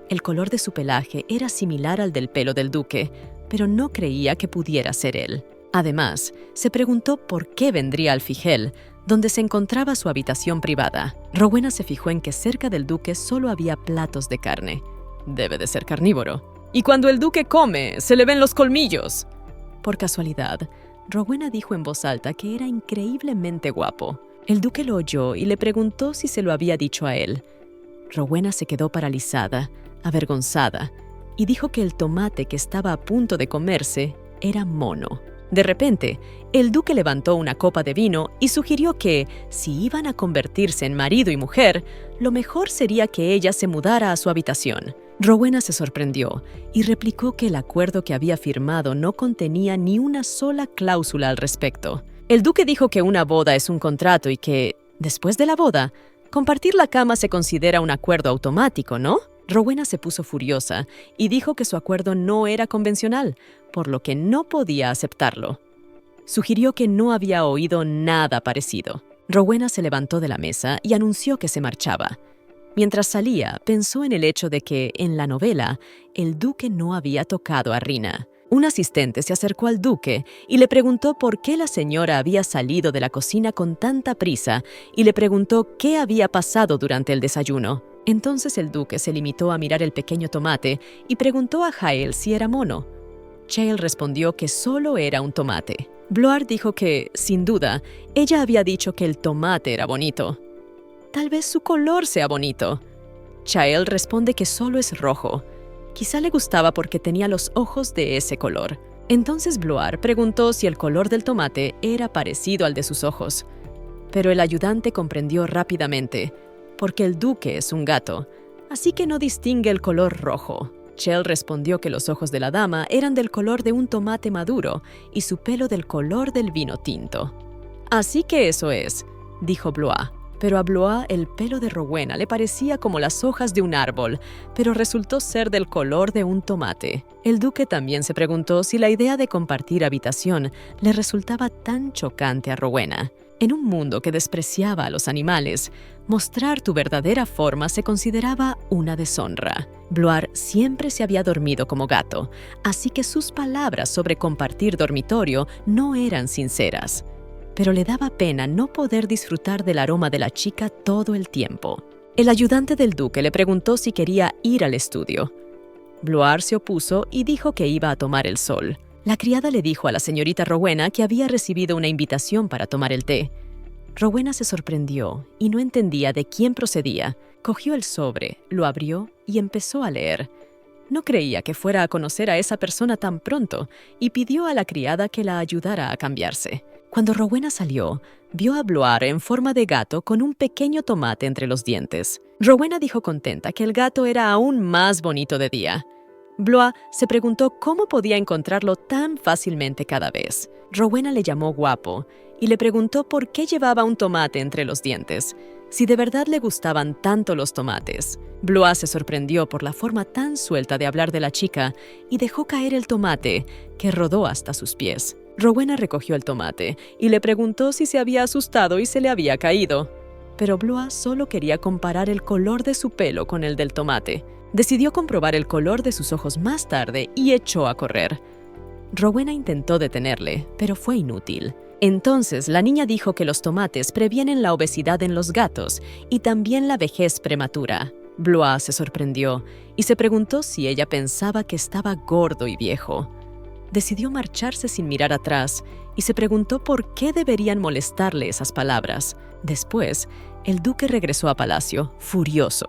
El color de su pelaje era similar al del pelo del duque, pero no creía que pudiera ser él. Además, se preguntó por qué vendría al Figel, donde se encontraba su habitación privada. Rowena se fijó en que cerca del duque solo había platos de carne. Debe de ser carnívoro. Y cuando el duque come, se le ven los colmillos. Por casualidad, Rowena dijo en voz alta que era increíblemente guapo. El duque lo oyó y le preguntó si se lo había dicho a él. Rowena se quedó paralizada, avergonzada, y dijo que el tomate que estaba a punto de comerse era mono. De repente, el duque levantó una copa de vino y sugirió que, si iban a convertirse en marido y mujer, lo mejor sería que ella se mudara a su habitación. Rowena se sorprendió y replicó que el acuerdo que había firmado no contenía ni una sola cláusula al respecto. El duque dijo que una boda es un contrato y que, después de la boda, compartir la cama se considera un acuerdo automático, ¿no? Rowena se puso furiosa y dijo que su acuerdo no era convencional, por lo que no podía aceptarlo. Sugirió que no había oído nada parecido. Rowena se levantó de la mesa y anunció que se marchaba. Mientras salía, pensó en el hecho de que, en la novela, el duque no había tocado a Rina. Un asistente se acercó al duque y le preguntó por qué la señora había salido de la cocina con tanta prisa y le preguntó qué había pasado durante el desayuno. Entonces el duque se limitó a mirar el pequeño tomate y preguntó a Hale si era mono. Chale respondió que solo era un tomate. Bloar dijo que, sin duda, ella había dicho que el tomate era bonito. Tal vez su color sea bonito. Chale responde que solo es rojo. Quizá le gustaba porque tenía los ojos de ese color. Entonces Bloar preguntó si el color del tomate era parecido al de sus ojos. Pero el ayudante comprendió rápidamente, porque el duque es un gato, así que no distingue el color rojo. Chale respondió que los ojos de la dama eran del color de un tomate maduro y su pelo del color del vino tinto. «Así que eso es», dijo Blois. Pero a Blois el pelo de Rowena le parecía como las hojas de un árbol, pero resultó ser del color de un tomate. El duque también se preguntó si la idea de compartir habitación le resultaba tan chocante a Rowena. En un mundo que despreciaba a los animales, mostrar tu verdadera forma se consideraba una deshonra. Blois siempre se había dormido como gato, así que sus palabras sobre compartir dormitorio no eran sinceras. Pero le daba pena no poder disfrutar del aroma de la chica todo el tiempo. El ayudante del duque le preguntó si quería ir al estudio. Blois se opuso y dijo que iba a tomar el sol. La criada le dijo a la señorita Rowena que había recibido una invitación para tomar el té. Rowena se sorprendió y no entendía de quién procedía. Cogió el sobre, lo abrió y empezó a leer. No creía que fuera a conocer a esa persona tan pronto y pidió a la criada que la ayudara a cambiarse. Cuando Rowena salió, vio a Blois en forma de gato con un pequeño tomate entre los dientes. Rowena dijo contenta que el gato era aún más bonito de día. Blois se preguntó cómo podía encontrarlo tan fácilmente cada vez. Rowena le llamó guapo y le preguntó por qué llevaba un tomate entre los dientes, si de verdad le gustaban tanto los tomates. Blois se sorprendió por la forma tan suelta de hablar de la chica y dejó caer el tomate, que rodó hasta sus pies. Rowena recogió el tomate y le preguntó si se había asustado y se le había caído. Pero Blois solo quería comparar el color de su pelo con el del tomate. Decidió comprobar el color de sus ojos más tarde y echó a correr. Rowena intentó detenerle, pero fue inútil. Entonces la niña dijo que los tomates previenen la obesidad en los gatos y también la vejez prematura. Blois se sorprendió y se preguntó si ella pensaba que estaba gordo y viejo. Decidió marcharse sin mirar atrás y se preguntó por qué deberían molestarle esas palabras. Después, el duque regresó a palacio, furioso,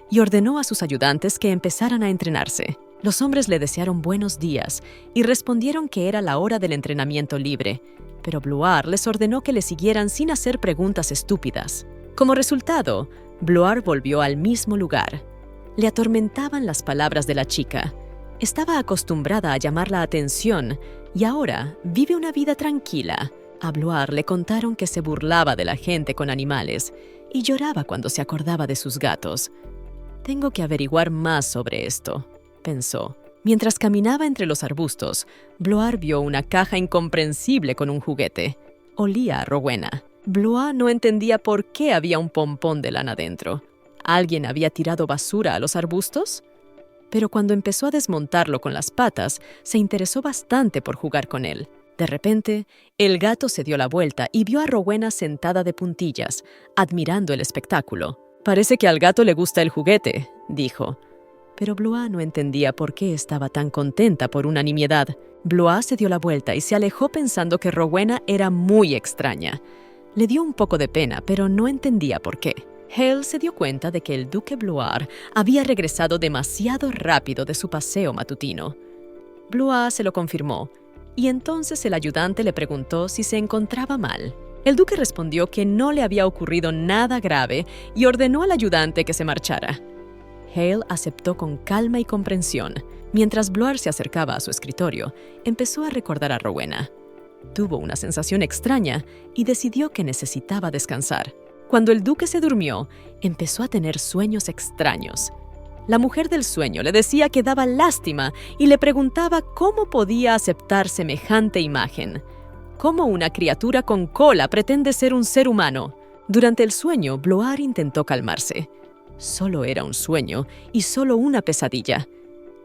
y ordenó a sus ayudantes que empezaran a entrenarse. Los hombres le desearon buenos días y respondieron que era la hora del entrenamiento libre, pero Blois les ordenó que le siguieran sin hacer preguntas estúpidas. Como resultado, Blois volvió al mismo lugar. Le atormentaban las palabras de la chica. Estaba acostumbrada a llamar la atención y ahora vive una vida tranquila. A Blois le contaron que se burlaba de la gente con animales y lloraba cuando se acordaba de sus gatos. «Tengo que averiguar más sobre esto», pensó. Mientras caminaba entre los arbustos, Blois vio una caja incomprensible con un juguete. Olía a Rowena. Blois no entendía por qué había un pompón de lana dentro. ¿Alguien había tirado basura a los arbustos? Pero cuando empezó a desmontarlo con las patas, se interesó bastante por jugar con él. De repente, el gato se dio la vuelta y vio a Rowena sentada de puntillas, admirando el espectáculo. «Parece que al gato le gusta el juguete», dijo. Pero Blois no entendía por qué estaba tan contenta por una nimiedad. Blois se dio la vuelta y se alejó pensando que Rowena era muy extraña. Le dio un poco de pena, pero no entendía por qué. Hale se dio cuenta de que el duque Blois había regresado demasiado rápido de su paseo matutino. Blois se lo confirmó, y entonces el ayudante le preguntó si se encontraba mal. El duque respondió que no le había ocurrido nada grave y ordenó al ayudante que se marchara. Hale aceptó con calma y comprensión. Mientras Blois se acercaba a su escritorio, empezó a recordar a Rowena. Tuvo una sensación extraña y decidió que necesitaba descansar. Cuando el duque se durmió, empezó a tener sueños extraños. La mujer del sueño le decía que daba lástima y le preguntaba cómo podía aceptar semejante imagen. ¿Cómo una criatura con cola pretende ser un ser humano? Durante el sueño, Blois intentó calmarse. Solo era un sueño y solo una pesadilla.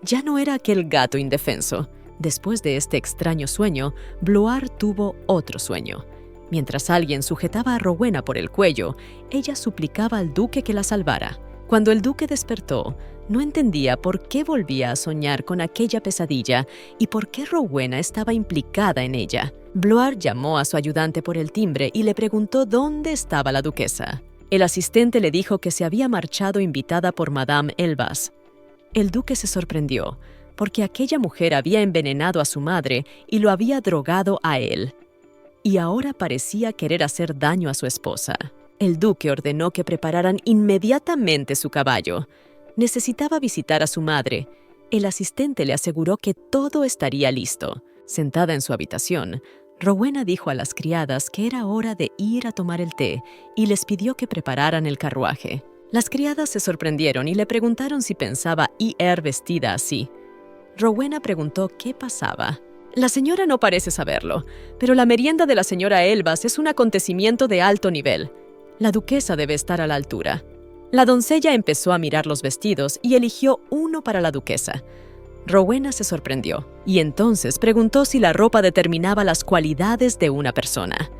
Ya no era aquel gato indefenso. Después de este extraño sueño, Bloar tuvo otro sueño. Mientras alguien sujetaba a Rowena por el cuello, ella suplicaba al duque que la salvara. Cuando el duque despertó, no entendía por qué volvía a soñar con aquella pesadilla y por qué Rowena estaba implicada en ella. Bloar llamó a su ayudante por el timbre y le preguntó dónde estaba la duquesa. El asistente le dijo que se había marchado invitada por Madame Elbaz. El duque se sorprendió, porque aquella mujer había envenenado a su madre y lo había drogado a él. Y ahora parecía querer hacer daño a su esposa. El duque ordenó que prepararan inmediatamente su caballo. Necesitaba visitar a su madre. El asistente le aseguró que todo estaría listo. Sentada en su habitación, Rowena dijo a las criadas que era hora de ir a tomar el té y les pidió que prepararan el carruaje. Las criadas se sorprendieron y le preguntaron si pensaba ir vestida así. Rowena preguntó qué pasaba. La señora no parece saberlo, pero la merienda de la señora Elbaz es un acontecimiento de alto nivel. La duquesa debe estar a la altura. La doncella empezó a mirar los vestidos y eligió uno para la duquesa. Rowena se sorprendió y entonces preguntó si la ropa determinaba las cualidades de una persona.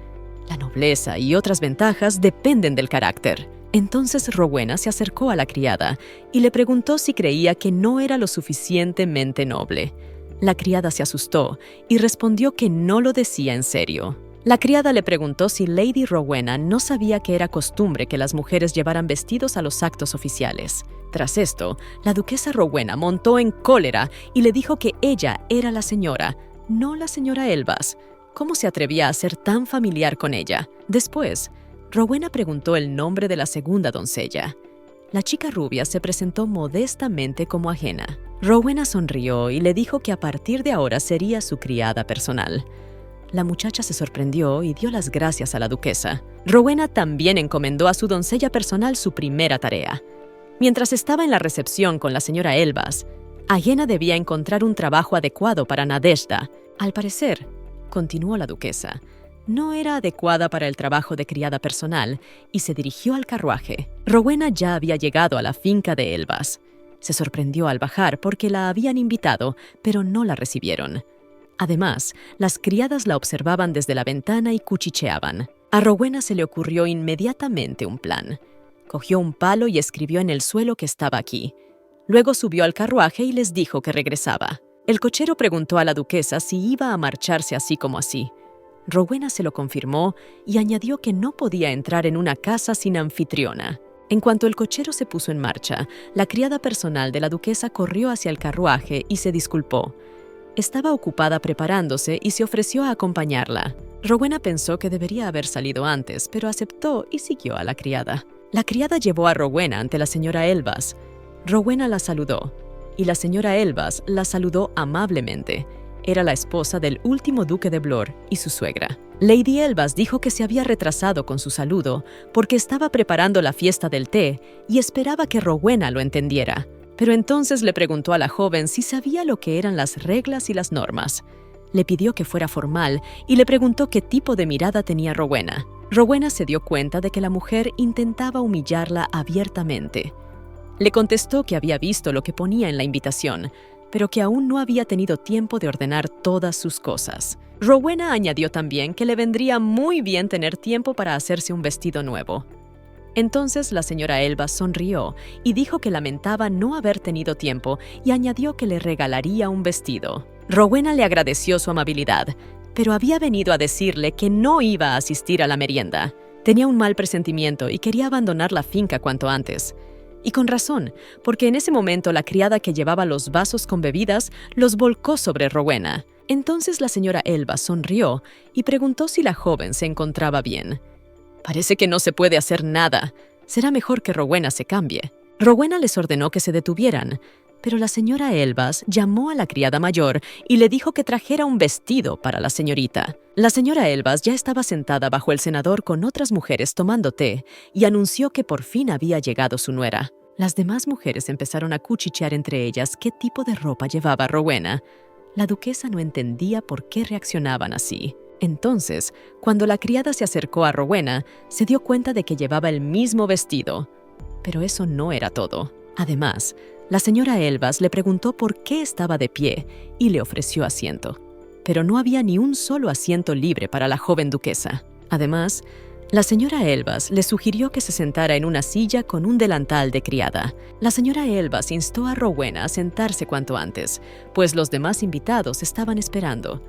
La nobleza y otras ventajas dependen del carácter. Entonces Rowena se acercó a la criada y le preguntó si creía que no era lo suficientemente noble. La criada se asustó y respondió que no lo decía en serio. La criada le preguntó si Lady Rowena no sabía que era costumbre que las mujeres llevaran vestidos a los actos oficiales. Tras esto, la duquesa Rowena montó en cólera y le dijo que ella era la señora, no la señora Elbaz. ¿Cómo se atrevía a ser tan familiar con ella? Después, Rowena preguntó el nombre de la segunda doncella. La chica rubia se presentó modestamente como ajena. Rowena sonrió y le dijo que a partir de ahora sería su criada personal. La muchacha se sorprendió y dio las gracias a la duquesa. Rowena también encomendó a su doncella personal su primera tarea. Mientras estaba en la recepción con la señora Elbaz, Ajena debía encontrar un trabajo adecuado para Nadezhda. Al parecer, continuó la duquesa, no era adecuada para el trabajo de criada personal y se dirigió al carruaje. Rowena ya había llegado a la finca de Elbaz. Se sorprendió al bajar porque la habían invitado, pero no la recibieron. Además, las criadas la observaban desde la ventana y cuchicheaban. A Rowena se le ocurrió inmediatamente un plan. Cogió un palo y escribió en el suelo que estaba aquí. Luego subió al carruaje y les dijo que regresaba. El cochero preguntó a la duquesa si iba a marcharse así como así. Rowena se lo confirmó y añadió que no podía entrar en una casa sin anfitriona. En cuanto el cochero se puso en marcha, la criada personal de la duquesa corrió hacia el carruaje y se disculpó. Estaba ocupada preparándose y se ofreció a acompañarla. Rowena pensó que debería haber salido antes, pero aceptó y siguió a la criada. La criada llevó a Rowena ante la señora Elbaz. Rowena la saludó, y la señora Elbaz la saludó amablemente. Era la esposa del último duque de Blor y su suegra. Lady Elbaz dijo que se había retrasado con su saludo porque estaba preparando la fiesta del té y esperaba que Rowena lo entendiera. Pero entonces le preguntó a la joven si sabía lo que eran las reglas y las normas. Le pidió que fuera formal y le preguntó qué tipo de mirada tenía Rowena. Rowena se dio cuenta de que la mujer intentaba humillarla abiertamente. Le contestó que había visto lo que ponía en la invitación, pero que aún no había tenido tiempo de ordenar todas sus cosas. Rowena añadió también que le vendría muy bien tener tiempo para hacerse un vestido nuevo. Entonces la señora Elbaz sonrió y dijo que lamentaba no haber tenido tiempo y añadió que le regalaría un vestido. Rowena le agradeció su amabilidad, pero había venido a decirle que no iba a asistir a la merienda. Tenía un mal presentimiento y quería abandonar la finca cuanto antes. Y con razón, porque en ese momento la criada que llevaba los vasos con bebidas los volcó sobre Rowena. Entonces la señora Elbaz sonrió y preguntó si la joven se encontraba bien. «Parece que no se puede hacer nada. Será mejor que Rowena se cambie». Rowena les ordenó que se detuvieran, pero la señora Elbaz llamó a la criada mayor y le dijo que trajera un vestido para la señorita. La señora Elbaz ya estaba sentada bajo el cenador con otras mujeres tomando té y anunció que por fin había llegado su nuera. Las demás mujeres empezaron a cuchichear entre ellas qué tipo de ropa llevaba Rowena. La duquesa no entendía por qué reaccionaban así. Entonces, cuando la criada se acercó a Rowena, se dio cuenta de que llevaba el mismo vestido. Pero eso no era todo. Además, La señora Elbas le preguntó por qué estaba de pie y le ofreció asiento. Pero no había ni un solo asiento libre para la joven duquesa. Además, la señora Elbas le sugirió que se sentara en una silla con un delantal de criada. La señora Elbas instó a Rowena a sentarse cuanto antes, pues los demás invitados estaban esperando.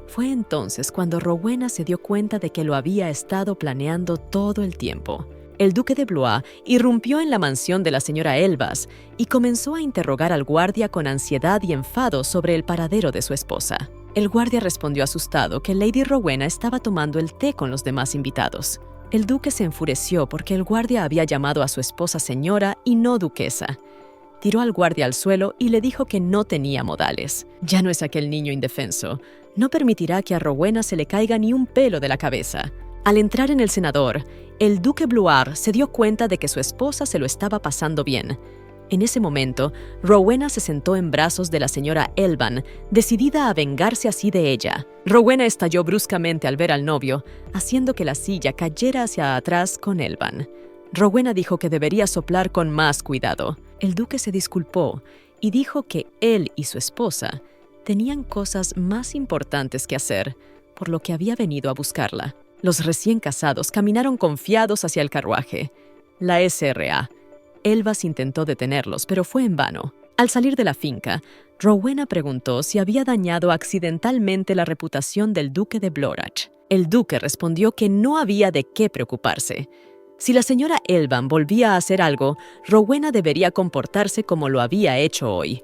Fue entonces cuando Rowena se dio cuenta de que lo había estado planeando todo el tiempo. El duque de Blois irrumpió en la mansión de la señora Elbas y comenzó a interrogar al guardia con ansiedad y enfado sobre el paradero de su esposa. El guardia respondió asustado que Lady Rowena estaba tomando el té con los demás invitados. El duque se enfureció porque el guardia había llamado a su esposa señora y no duquesa. Tiró al guardia al suelo y le dijo que no tenía modales. Ya no es aquel niño indefenso. No permitirá que a Rowena se le caiga ni un pelo de la cabeza. Al entrar en el cenador, el duque Blois se dio cuenta de que su esposa se lo estaba pasando bien. En ese momento, Rowena se sentó en brazos de la señora Elban, decidida a vengarse así de ella. Rowena estalló bruscamente al ver al novio, haciendo que la silla cayera hacia atrás con Elban. Rowena dijo que debería soplar con más cuidado. El duque se disculpó y dijo que él y su esposa tenían cosas más importantes que hacer, por lo que había venido a buscarla. Los recién casados caminaron confiados hacia el carruaje. La SRA. Elbas intentó detenerlos, pero fue en vano. Al salir de la finca, Rowena preguntó si había dañado accidentalmente la reputación del duque de Blorach. El duque respondió que no había de qué preocuparse. Si la señora Elban volvía a hacer algo, Rowena debería comportarse como lo había hecho hoy.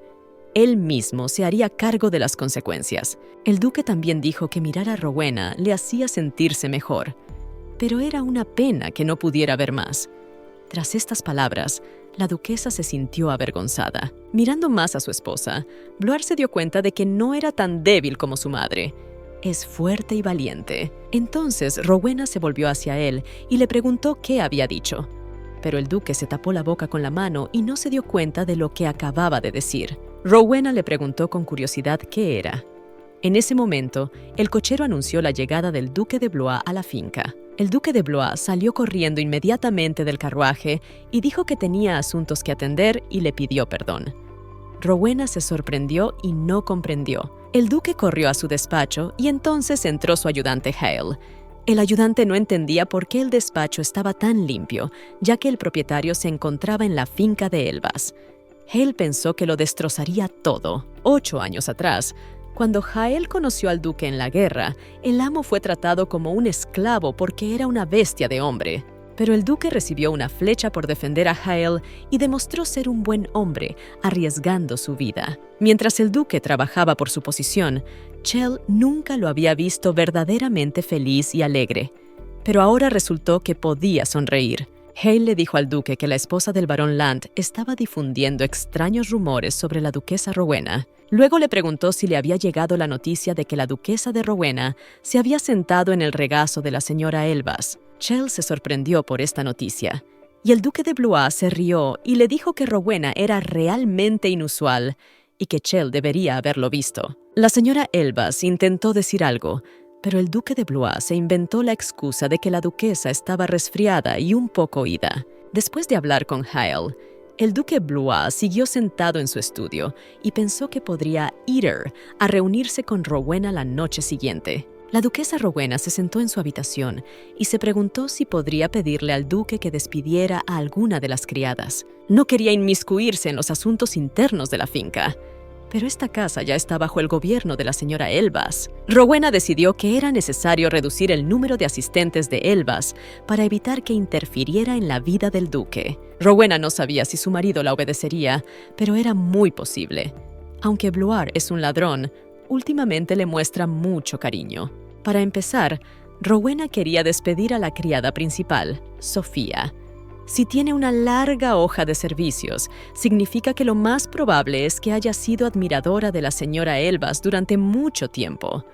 Él mismo se haría cargo de las consecuencias. El duque también dijo que mirar a Rowena le hacía sentirse mejor, pero era una pena que no pudiera ver más. Tras estas palabras, la duquesa se sintió avergonzada. Mirando más a su esposa, Blois se dio cuenta de que no era tan débil como su madre. Es fuerte y valiente. Entonces Rowena se volvió hacia él y le preguntó qué había dicho. Pero el duque se tapó la boca con la mano y no se dio cuenta de lo que acababa de decir. Rowena le preguntó con curiosidad qué era. En ese momento, el cochero anunció la llegada del duque de Blois a la finca. El duque de Blois salió corriendo inmediatamente del carruaje y dijo que tenía asuntos que atender y le pidió perdón. Rowena se sorprendió y no comprendió. El duque corrió a su despacho y entonces entró su ayudante Hale. El ayudante no entendía por qué el despacho estaba tan limpio, ya que el propietario se encontraba en la finca de Elbas. Hale pensó que lo destrozaría todo. 8 años atrás, cuando Hale conoció al duque en la guerra, el amo fue tratado como un esclavo porque era una bestia de hombre. Pero el duque recibió una flecha por defender a Hale y demostró ser un buen hombre, arriesgando su vida. Mientras el duque trabajaba por su posición, Chell nunca lo había visto verdaderamente feliz y alegre. Pero ahora resultó que podía sonreír. Hale le dijo al duque que la esposa del barón Land estaba difundiendo extraños rumores sobre la duquesa Rowena. Luego le preguntó si le había llegado la noticia de que la duquesa de Rowena se había sentado en el regazo de la señora Elbas. Chell se sorprendió por esta noticia, y el duque de Blois se rió y le dijo que Rowena era realmente inusual y que Chell debería haberlo visto. La señora Elbas intentó decir algo, pero el duque de Blois se inventó la excusa de que la duquesa estaba resfriada y un poco oída. Después de hablar con Hale, el duque Blois siguió sentado en su estudio y pensó que podría ir a reunirse con Rowena la noche siguiente. La duquesa Rowena se sentó en su habitación y se preguntó si podría pedirle al duque que despidiera a alguna de las criadas. No quería inmiscuirse en los asuntos internos de la finca, pero esta casa ya está bajo el gobierno de la señora Elbas. Rowena decidió que era necesario reducir el número de asistentes de Elbas para evitar que interfiriera en la vida del duque. Rowena no sabía si su marido la obedecería, pero era muy posible. Aunque Blois es un ladrón, últimamente le muestra mucho cariño. Para empezar, Rowena quería despedir a la criada principal, Sofía. Si tiene una larga hoja de servicios, significa que lo más probable es que haya sido admiradora de la señora Elbas durante mucho tiempo.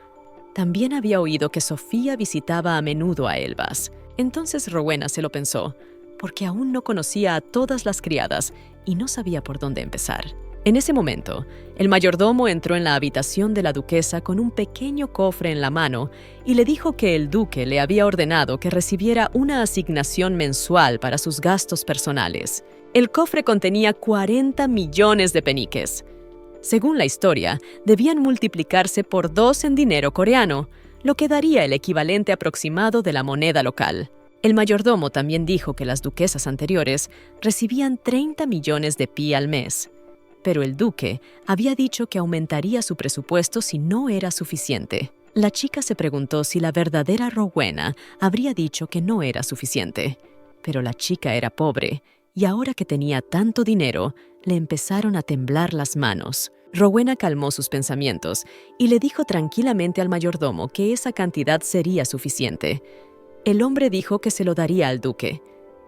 También había oído que Sofía visitaba a menudo a Elbas. Entonces Rowena se lo pensó, porque aún no conocía a todas las criadas y no sabía por dónde empezar. En ese momento, el mayordomo entró en la habitación de la duquesa con un pequeño cofre en la mano y le dijo que el duque le había ordenado que recibiera una asignación mensual para sus gastos personales. El cofre contenía 40 millones de peniques. Según la historia, debían multiplicarse por 2 en dinero coreano, lo que daría el equivalente aproximado de la moneda local. El mayordomo también dijo que las duquesas anteriores recibían 30 millones de pi al mes, pero el duque había dicho que aumentaría su presupuesto si no era suficiente. La chica se preguntó si la verdadera Rowena habría dicho que no era suficiente, pero la chica era pobre, y ahora que tenía tanto dinero, le empezaron a temblar las manos. Rowena calmó sus pensamientos y le dijo tranquilamente al mayordomo que esa cantidad sería suficiente. El hombre dijo que se lo daría al duque,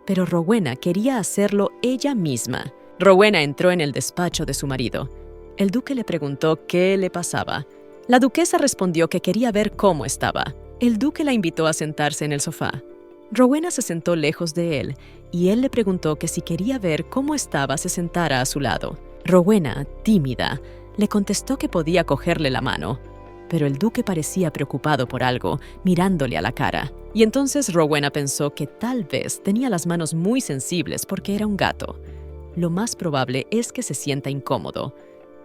pero Rowena quería hacerlo ella misma. Rowena entró en el despacho de su marido. El duque le preguntó qué le pasaba. La duquesa respondió que quería ver cómo estaba. El duque la invitó a sentarse en el sofá. Rowena se sentó lejos de él y él le preguntó que si quería ver cómo estaba se sentara a su lado. Rowena, tímida, le contestó que podía cogerle la mano, pero el duque parecía preocupado por algo, mirándole a la cara. Y entonces Rowena pensó que tal vez tenía las manos muy sensibles porque era un gato. Lo más probable es que se sienta incómodo,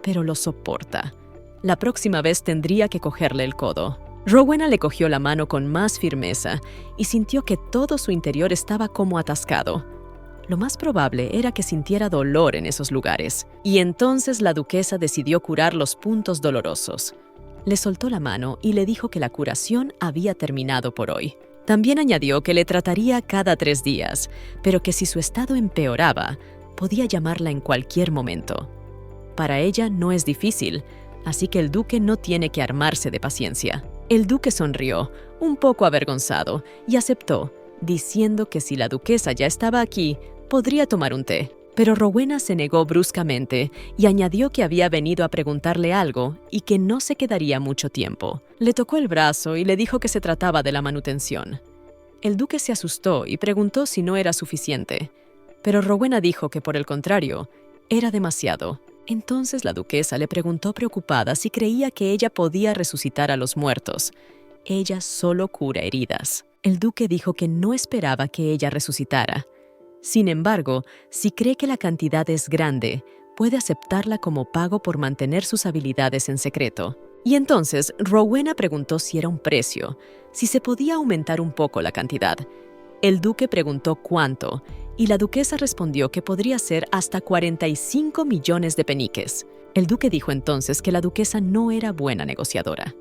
pero lo soporta. La próxima vez tendría que cogerle el codo. Rowena le cogió la mano con más firmeza y sintió que todo su interior estaba como atascado. Lo más probable era que sintiera dolor en esos lugares, y entonces la duquesa decidió curar los puntos dolorosos. Le soltó la mano y le dijo que la curación había terminado por hoy. También añadió que le trataría cada 3 días, pero que si su estado empeoraba, podía llamarla en cualquier momento. Para ella no es difícil, así que el duque no tiene que armarse de paciencia. El duque sonrió, un poco avergonzado, y aceptó, diciendo que si la duquesa ya estaba aquí, podría tomar un té. Pero Rowena se negó bruscamente y añadió que había venido a preguntarle algo y que no se quedaría mucho tiempo. Le tocó el brazo y le dijo que se trataba de la manutención. El duque se asustó y preguntó si no era suficiente, pero Rowena dijo que por el contrario, era demasiado. Entonces la duquesa le preguntó preocupada si creía que ella podía resucitar a los muertos. Ella solo cura heridas. El duque dijo que no esperaba que ella resucitara. Sin embargo, si cree que la cantidad es grande, puede aceptarla como pago por mantener sus habilidades en secreto. Y entonces Rowena preguntó si era un precio, si se podía aumentar un poco la cantidad. El duque preguntó cuánto, y la duquesa respondió que podría ser hasta 45 millones de peniques. El duque dijo entonces que la duquesa no era buena negociadora.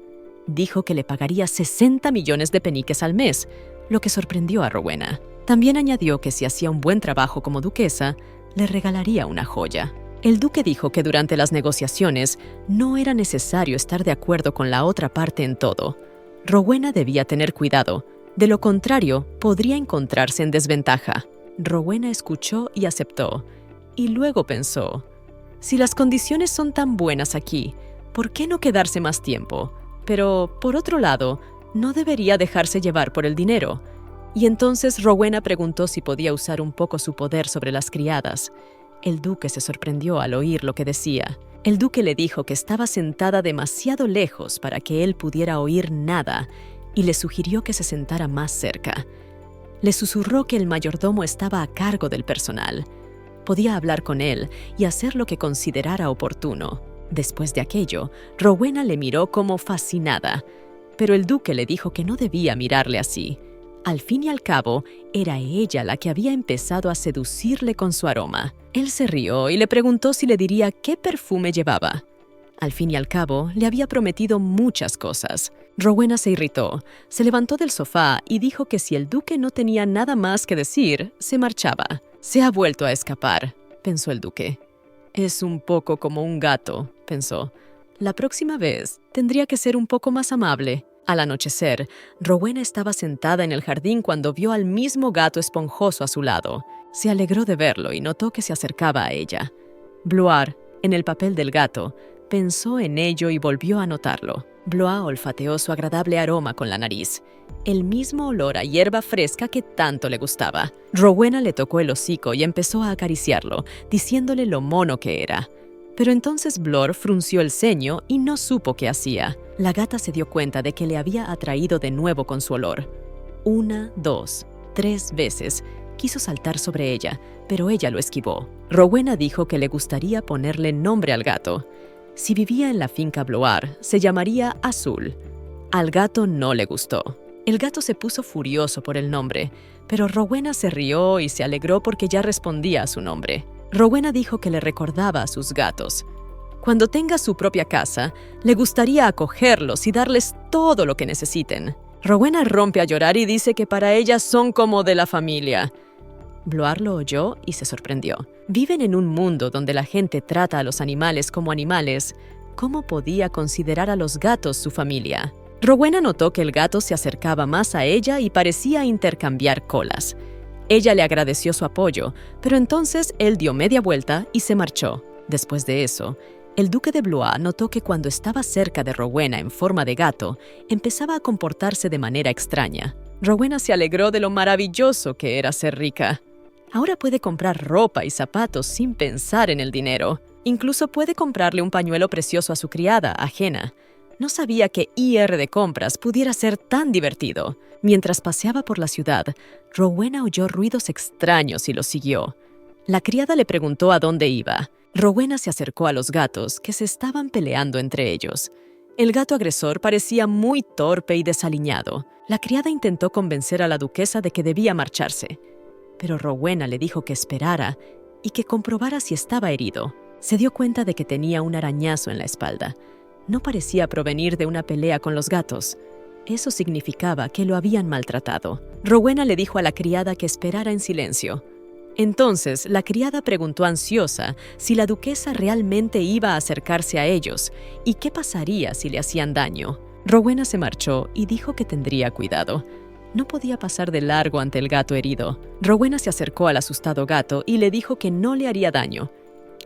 Dijo que le pagaría 60 millones de peniques al mes, lo que sorprendió a Rowena. También añadió que si hacía un buen trabajo como duquesa, le regalaría una joya. El duque dijo que durante las negociaciones no era necesario estar de acuerdo con la otra parte en todo. Rowena debía tener cuidado, de lo contrario, podría encontrarse en desventaja. Rowena escuchó y aceptó, y luego pensó, si las condiciones son tan buenas aquí, ¿por qué no quedarse más tiempo? Pero, por otro lado, no debería dejarse llevar por el dinero. Y entonces Rowena preguntó si podía usar un poco su poder sobre las criadas. El duque se sorprendió al oír lo que decía. El duque le dijo que estaba sentada demasiado lejos para que él pudiera oír nada, y le sugirió que se sentara más cerca. Le susurró que el mayordomo estaba a cargo del personal. Podía hablar con él y hacer lo que considerara oportuno. Después de aquello, Rowena le miró como fascinada, pero el duque le dijo que no debía mirarle así. Al fin y al cabo, era ella la que había empezado a seducirle con su aroma. Él se rió y le preguntó si le diría qué perfume llevaba. Al fin y al cabo, le había prometido muchas cosas. Rowena se irritó, se levantó del sofá y dijo que si el duque no tenía nada más que decir, se marchaba. Se ha vuelto a escapar, pensó el duque. Es un poco como un gato, pensó. La próxima vez tendría que ser un poco más amable. Al anochecer, Rowena estaba sentada en el jardín cuando vio al mismo gato esponjoso a su lado. Se alegró de verlo y notó que se acercaba a ella. Blois, en el papel del gato, pensó en ello y volvió a notarlo. Blois olfateó su agradable aroma con la nariz, el mismo olor a hierba fresca que tanto le gustaba. Rowena le tocó el hocico y empezó a acariciarlo, diciéndole lo mono que era. Pero entonces Blois frunció el ceño y no supo qué hacía. La gata se dio cuenta de que le había atraído de nuevo con su olor. 1, 2, 3 veces, quiso saltar sobre ella, pero ella lo esquivó. Rowena dijo que le gustaría ponerle nombre al gato. Si vivía en la finca Bloar, se llamaría Azul. Al gato no le gustó. El gato se puso furioso por el nombre, pero Rowena se rió y se alegró porque ya respondía a su nombre. Rowena dijo que le recordaba a sus gatos. Cuando tenga su propia casa, le gustaría acogerlos y darles todo lo que necesiten. Rowena rompe a llorar y dice que para ella son como de la familia. Bloar lo oyó y se sorprendió. Viven en un mundo donde la gente trata a los animales como animales. ¿Cómo podía considerar a los gatos su familia? Rowena notó que el gato se acercaba más a ella y parecía intercambiar colas. Ella le agradeció su apoyo, pero entonces él dio media vuelta y se marchó. Después de eso, el duque de Blois notó que cuando estaba cerca de Rowena en forma de gato, empezaba a comportarse de manera extraña. Rowena se alegró de lo maravilloso que era ser rica. Ahora puede comprar ropa y zapatos sin pensar en el dinero. Incluso puede comprarle un pañuelo precioso a su criada, ajena. No sabía que ir de compras pudiera ser tan divertido. Mientras paseaba por la ciudad, Rowena oyó ruidos extraños y los siguió. La criada le preguntó a dónde iba. Rowena se acercó a los gatos, que se estaban peleando entre ellos. El gato agresor parecía muy torpe y desaliñado. La criada intentó convencer a la duquesa de que debía marcharse, pero Rowena le dijo que esperara y que comprobara si estaba herido. Se dio cuenta de que tenía un arañazo en la espalda. No parecía provenir de una pelea con los gatos. Eso significaba que lo habían maltratado. Rowena le dijo a la criada que esperara en silencio. Entonces, la criada preguntó ansiosa si la duquesa realmente iba a acercarse a ellos y qué pasaría si le hacían daño. Rowena se marchó y dijo que tendría cuidado. No podía pasar de largo ante el gato herido. Rowena se acercó al asustado gato y le dijo que no le haría daño.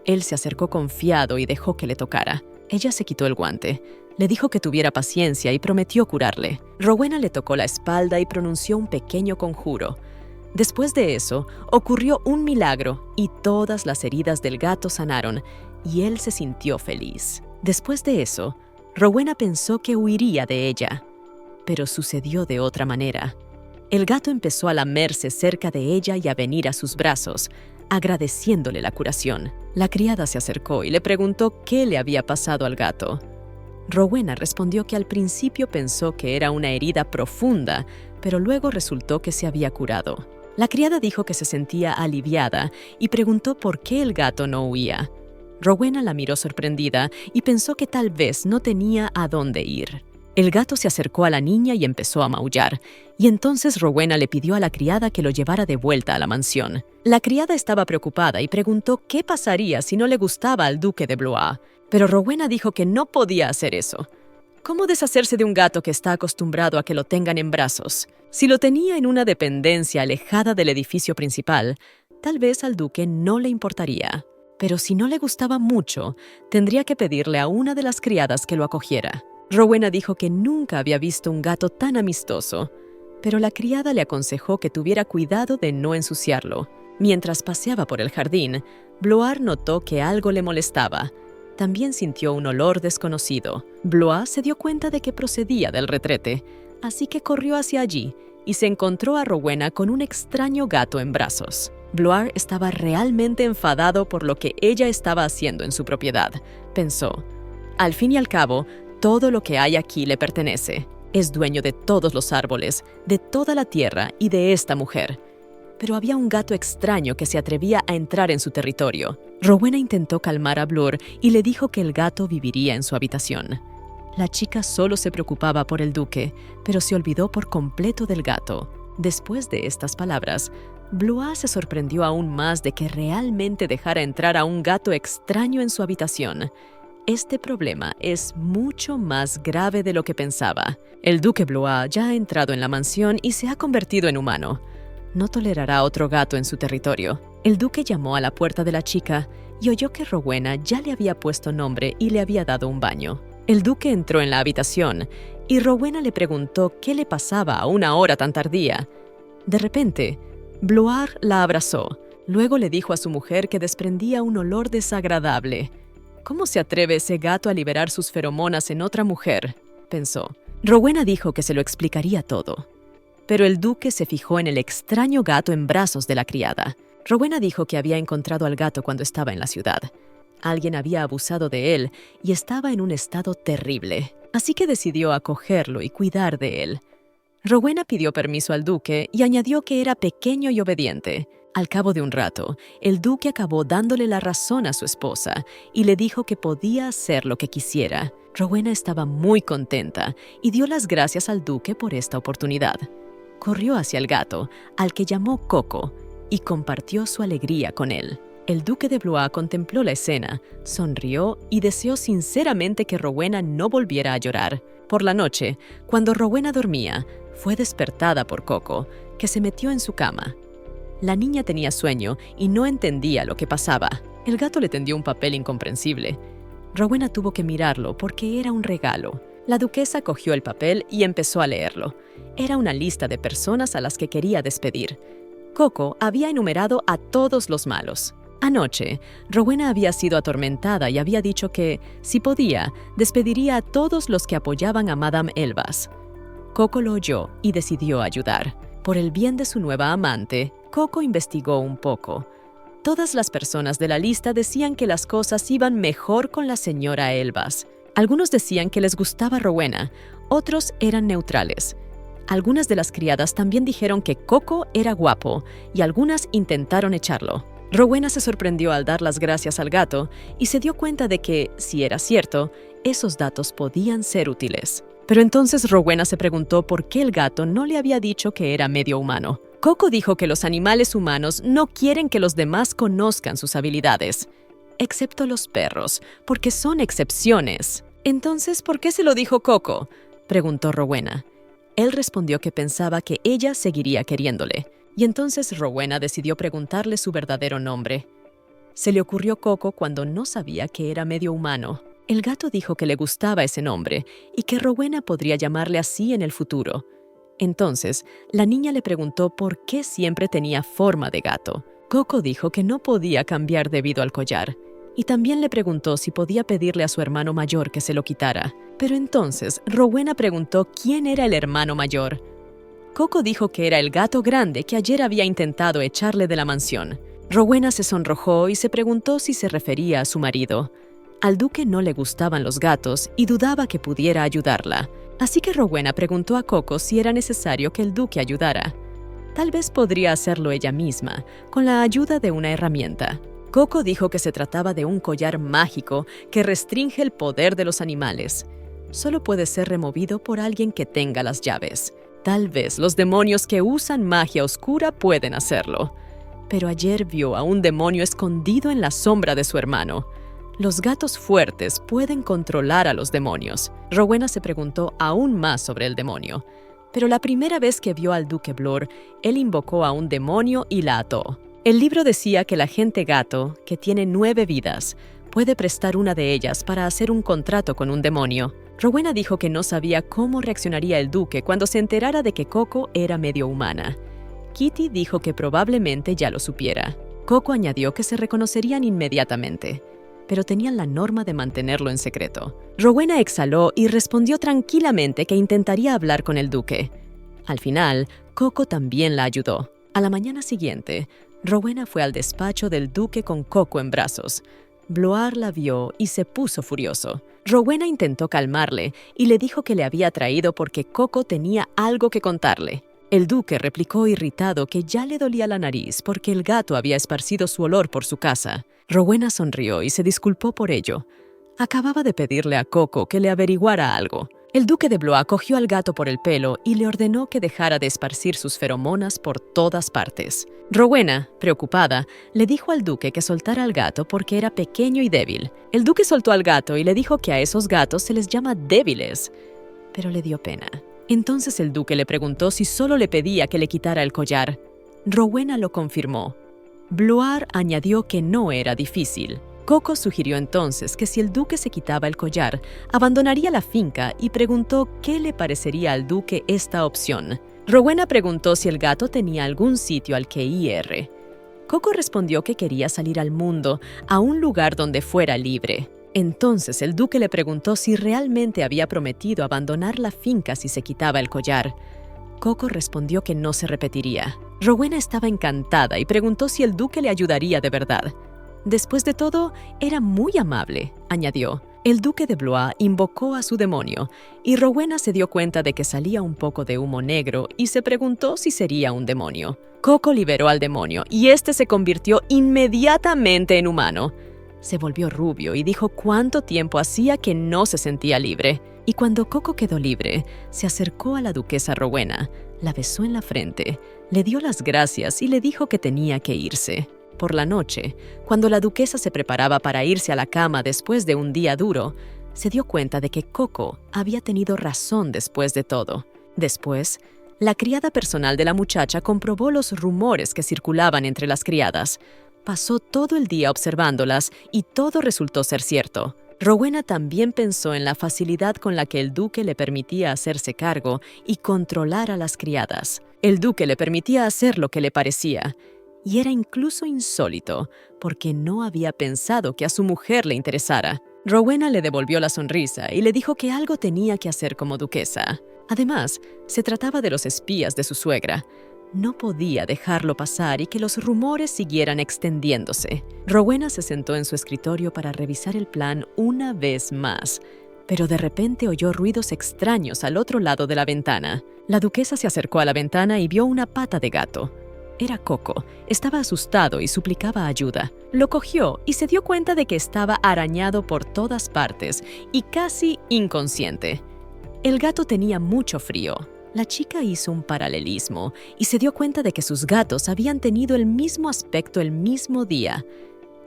Él se acercó confiado y dejó que le tocara. Ella se quitó el guante. Le dijo que tuviera paciencia y prometió curarle. Rowena le tocó la espalda y pronunció un pequeño conjuro. Después de eso, ocurrió un milagro y todas las heridas del gato sanaron, y él se sintió feliz. Después de eso, Rowena pensó que huiría de ella, pero sucedió de otra manera. El gato empezó a lamerse cerca de ella y a venir a sus brazos, agradeciéndole la curación. La criada se acercó y le preguntó qué le había pasado al gato. Rowena respondió que al principio pensó que era una herida profunda, pero luego resultó que se había curado. La criada dijo que se sentía aliviada y preguntó por qué el gato no huía. Rowena la miró sorprendida y pensó que tal vez no tenía a dónde ir. El gato se acercó a la niña y empezó a maullar, y entonces Rowena le pidió a la criada que lo llevara de vuelta a la mansión. La criada estaba preocupada y preguntó qué pasaría si no le gustaba al duque de Blois, pero Rowena dijo que no podía hacer eso. ¿Cómo deshacerse de un gato que está acostumbrado a que lo tengan en brazos? Si lo tenía en una dependencia alejada del edificio principal, tal vez al duque no le importaría. Pero si no le gustaba mucho, tendría que pedirle a una de las criadas que lo acogiera. Rowena dijo que nunca había visto un gato tan amistoso, pero la criada le aconsejó que tuviera cuidado de no ensuciarlo. Mientras paseaba por el jardín, Bloar notó que algo le molestaba. También sintió un olor desconocido. Blois se dio cuenta de que procedía del retrete, así que corrió hacia allí y se encontró a Rowena con un extraño gato en brazos. Blois estaba realmente enfadado por lo que ella estaba haciendo en su propiedad. Pensó, al fin y al cabo, todo lo que hay aquí le pertenece. Es dueño de todos los árboles, de toda la tierra y de esta mujer. Pero había un gato extraño que se atrevía a entrar en su territorio. Rowena intentó calmar a Bloor y le dijo que el gato viviría en su habitación. La chica solo se preocupaba por el duque, pero se olvidó por completo del gato. Después de estas palabras, Blois se sorprendió aún más de que realmente dejara entrar a un gato extraño en su habitación. Este problema es mucho más grave de lo que pensaba. El duque Blois ya ha entrado en la mansión y se ha convertido en humano. No tolerará otro gato en su territorio. El duque llamó a la puerta de la chica y oyó que Rowena ya le había puesto nombre y le había dado un baño. El duque entró en la habitación y Rowena le preguntó qué le pasaba a una hora tan tardía. De repente, Blois la abrazó. Luego le dijo a su mujer que desprendía un olor desagradable. ¿Cómo se atreve ese gato a liberar sus feromonas en otra mujer?, pensó. Rowena dijo que se lo explicaría todo. pero el duque se fijó en el extraño gato en brazos de la criada. Rowena dijo que había encontrado al gato cuando estaba en la ciudad. Alguien había abusado de él y estaba en un estado terrible, así que decidió acogerlo y cuidar de él. Rowena pidió permiso al duque y añadió que era pequeño y obediente. Al cabo de un rato, el duque acabó dándole la razón a su esposa y le dijo que podía hacer lo que quisiera. Rowena estaba muy contenta y dio las gracias al duque por esta oportunidad. Corrió hacia el gato, al que llamó Coco, y compartió su alegría con él. El duque de Blois contempló la escena, sonrió y deseó sinceramente que Rowena no volviera a llorar. Por la noche, cuando Rowena dormía, fue despertada por Coco, que se metió en su cama. La niña tenía sueño y no entendía lo que pasaba. El gato le tendió un papel incomprensible. Rowena tuvo que mirarlo porque era un regalo. La duquesa cogió el papel y empezó a leerlo. Era una lista de personas a las que quería despedir. Coco había enumerado a todos los malos. Anoche, Rowena había sido atormentada y había dicho que, si podía, despediría a todos los que apoyaban a Madame Elbaz. Coco lo oyó y decidió ayudar. Por el bien de su nueva amante, Coco investigó un poco. Todas las personas de la lista decían que las cosas iban mejor con la señora Elbaz. Algunos decían que les gustaba Rowena, otros eran neutrales. Algunas de las criadas también dijeron que Coco era guapo y algunas intentaron echarlo. Rowena se sorprendió al dar las gracias al gato y se dio cuenta de que, si era cierto, esos datos podían ser útiles. Pero entonces Rowena se preguntó por qué el gato no le había dicho que era medio humano. Coco dijo que los animales humanos no quieren que los demás conozcan sus habilidades, excepto los perros, porque son excepciones. Entonces, ¿por qué se lo dijo Coco?, preguntó Rowena. Él respondió que pensaba que ella seguiría queriéndole, y entonces Rowena decidió preguntarle su verdadero nombre. Se le ocurrió Coco cuando no sabía que era medio humano. El gato dijo que le gustaba ese nombre y que Rowena podría llamarle así en el futuro. Entonces, la niña le preguntó por qué siempre tenía forma de gato. Coco dijo que no podía cambiar debido al collar, y también le preguntó si podía pedirle a su hermano mayor que se lo quitara. Pero entonces, Rowena preguntó quién era el hermano mayor. Coco dijo que era el gato grande que ayer había intentado echarle de la mansión. Rowena se sonrojó y se preguntó si se refería a su marido. Al duque no le gustaban los gatos y dudaba que pudiera ayudarla. Así que Rowena preguntó a Coco si era necesario que el duque ayudara. Tal vez podría hacerlo ella misma, con la ayuda de una herramienta. Coco dijo que se trataba de un collar mágico que restringe el poder de los animales. Solo puede ser removido por alguien que tenga las llaves. Tal vez los demonios que usan magia oscura pueden hacerlo. Pero ayer vio a un demonio escondido en la sombra de su hermano. Los gatos fuertes pueden controlar a los demonios. Rowena se preguntó aún más sobre el demonio. Pero la primera vez que vio al duque Blor, él invocó a un demonio y la ató. El libro decía que el agente gato, que tiene 9 vidas, puede prestar una de ellas para hacer un contrato con un demonio. Rowena dijo que no sabía cómo reaccionaría el duque cuando se enterara de que Coco era medio humana. Kitty dijo que probablemente ya lo supiera. Coco añadió que se reconocerían inmediatamente, pero tenían la norma de mantenerlo en secreto. Rowena exhaló y respondió tranquilamente que intentaría hablar con el duque. Al final, Coco también la ayudó. A la mañana siguiente, Rowena fue al despacho del duque con Coco en brazos. Blois la vio y se puso furioso. Rowena intentó calmarle y le dijo que le había traído porque Coco tenía algo que contarle. El duque replicó irritado que ya le dolía la nariz porque el gato había esparcido su olor por su casa. Rowena sonrió y se disculpó por ello. Acababa de pedirle a Coco que le averiguara algo. El duque de Blois cogió al gato por el pelo y le ordenó que dejara de esparcir sus feromonas por todas partes. Rowena, preocupada, le dijo al duque que soltara al gato porque era pequeño y débil. El duque soltó al gato y le dijo que a esos gatos se les llama débiles, pero le dio pena. Entonces el duque le preguntó si solo le pedía que le quitara el collar. Rowena lo confirmó. Blois añadió que no era difícil. Coco sugirió entonces que si el duque se quitaba el collar, abandonaría la finca y preguntó qué le parecería al duque esta opción. Rowena preguntó si el gato tenía algún sitio al que ir. Coco respondió que quería salir al mundo, a un lugar donde fuera libre. Entonces el duque le preguntó si realmente había prometido abandonar la finca si se quitaba el collar. Coco respondió que no se repetiría. Rowena estaba encantada y preguntó si el duque le ayudaría de verdad. Después de todo, era muy amable, añadió. El duque de Blois invocó a su demonio, y Rowena se dio cuenta de que salía un poco de humo negro y se preguntó si sería un demonio. Coco liberó al demonio, y este se convirtió inmediatamente en humano. Se volvió rubio y dijo cuánto tiempo hacía que no se sentía libre. Y cuando Coco quedó libre, se acercó a la duquesa Rowena, la besó en la frente, le dio las gracias y le dijo que tenía que irse. Por la noche, cuando la duquesa se preparaba para irse a la cama después de un día duro, se dio cuenta de que Coco había tenido razón después de todo. Después, la criada personal de la muchacha comprobó los rumores que circulaban entre las criadas. Pasó todo el día observándolas y todo resultó ser cierto. Rowena también pensó en la facilidad con la que el duque le permitía hacerse cargo y controlar a las criadas. El duque le permitía hacer lo que le parecía. Y era incluso insólito, porque no había pensado que a su mujer le interesara. Rowena le devolvió la sonrisa y le dijo que algo tenía que hacer como duquesa. Además, se trataba de los espías de su suegra. No podía dejarlo pasar y que los rumores siguieran extendiéndose. Rowena se sentó en su escritorio para revisar el plan una vez más, pero de repente oyó ruidos extraños al otro lado de la ventana. La duquesa se acercó a la ventana y vio una pata de gato. Era Coco. Estaba asustado y suplicaba ayuda. Lo cogió y se dio cuenta de que estaba arañado por todas partes y casi inconsciente. El gato tenía mucho frío. La chica hizo un paralelismo y se dio cuenta de que sus gatos habían tenido el mismo aspecto el mismo día.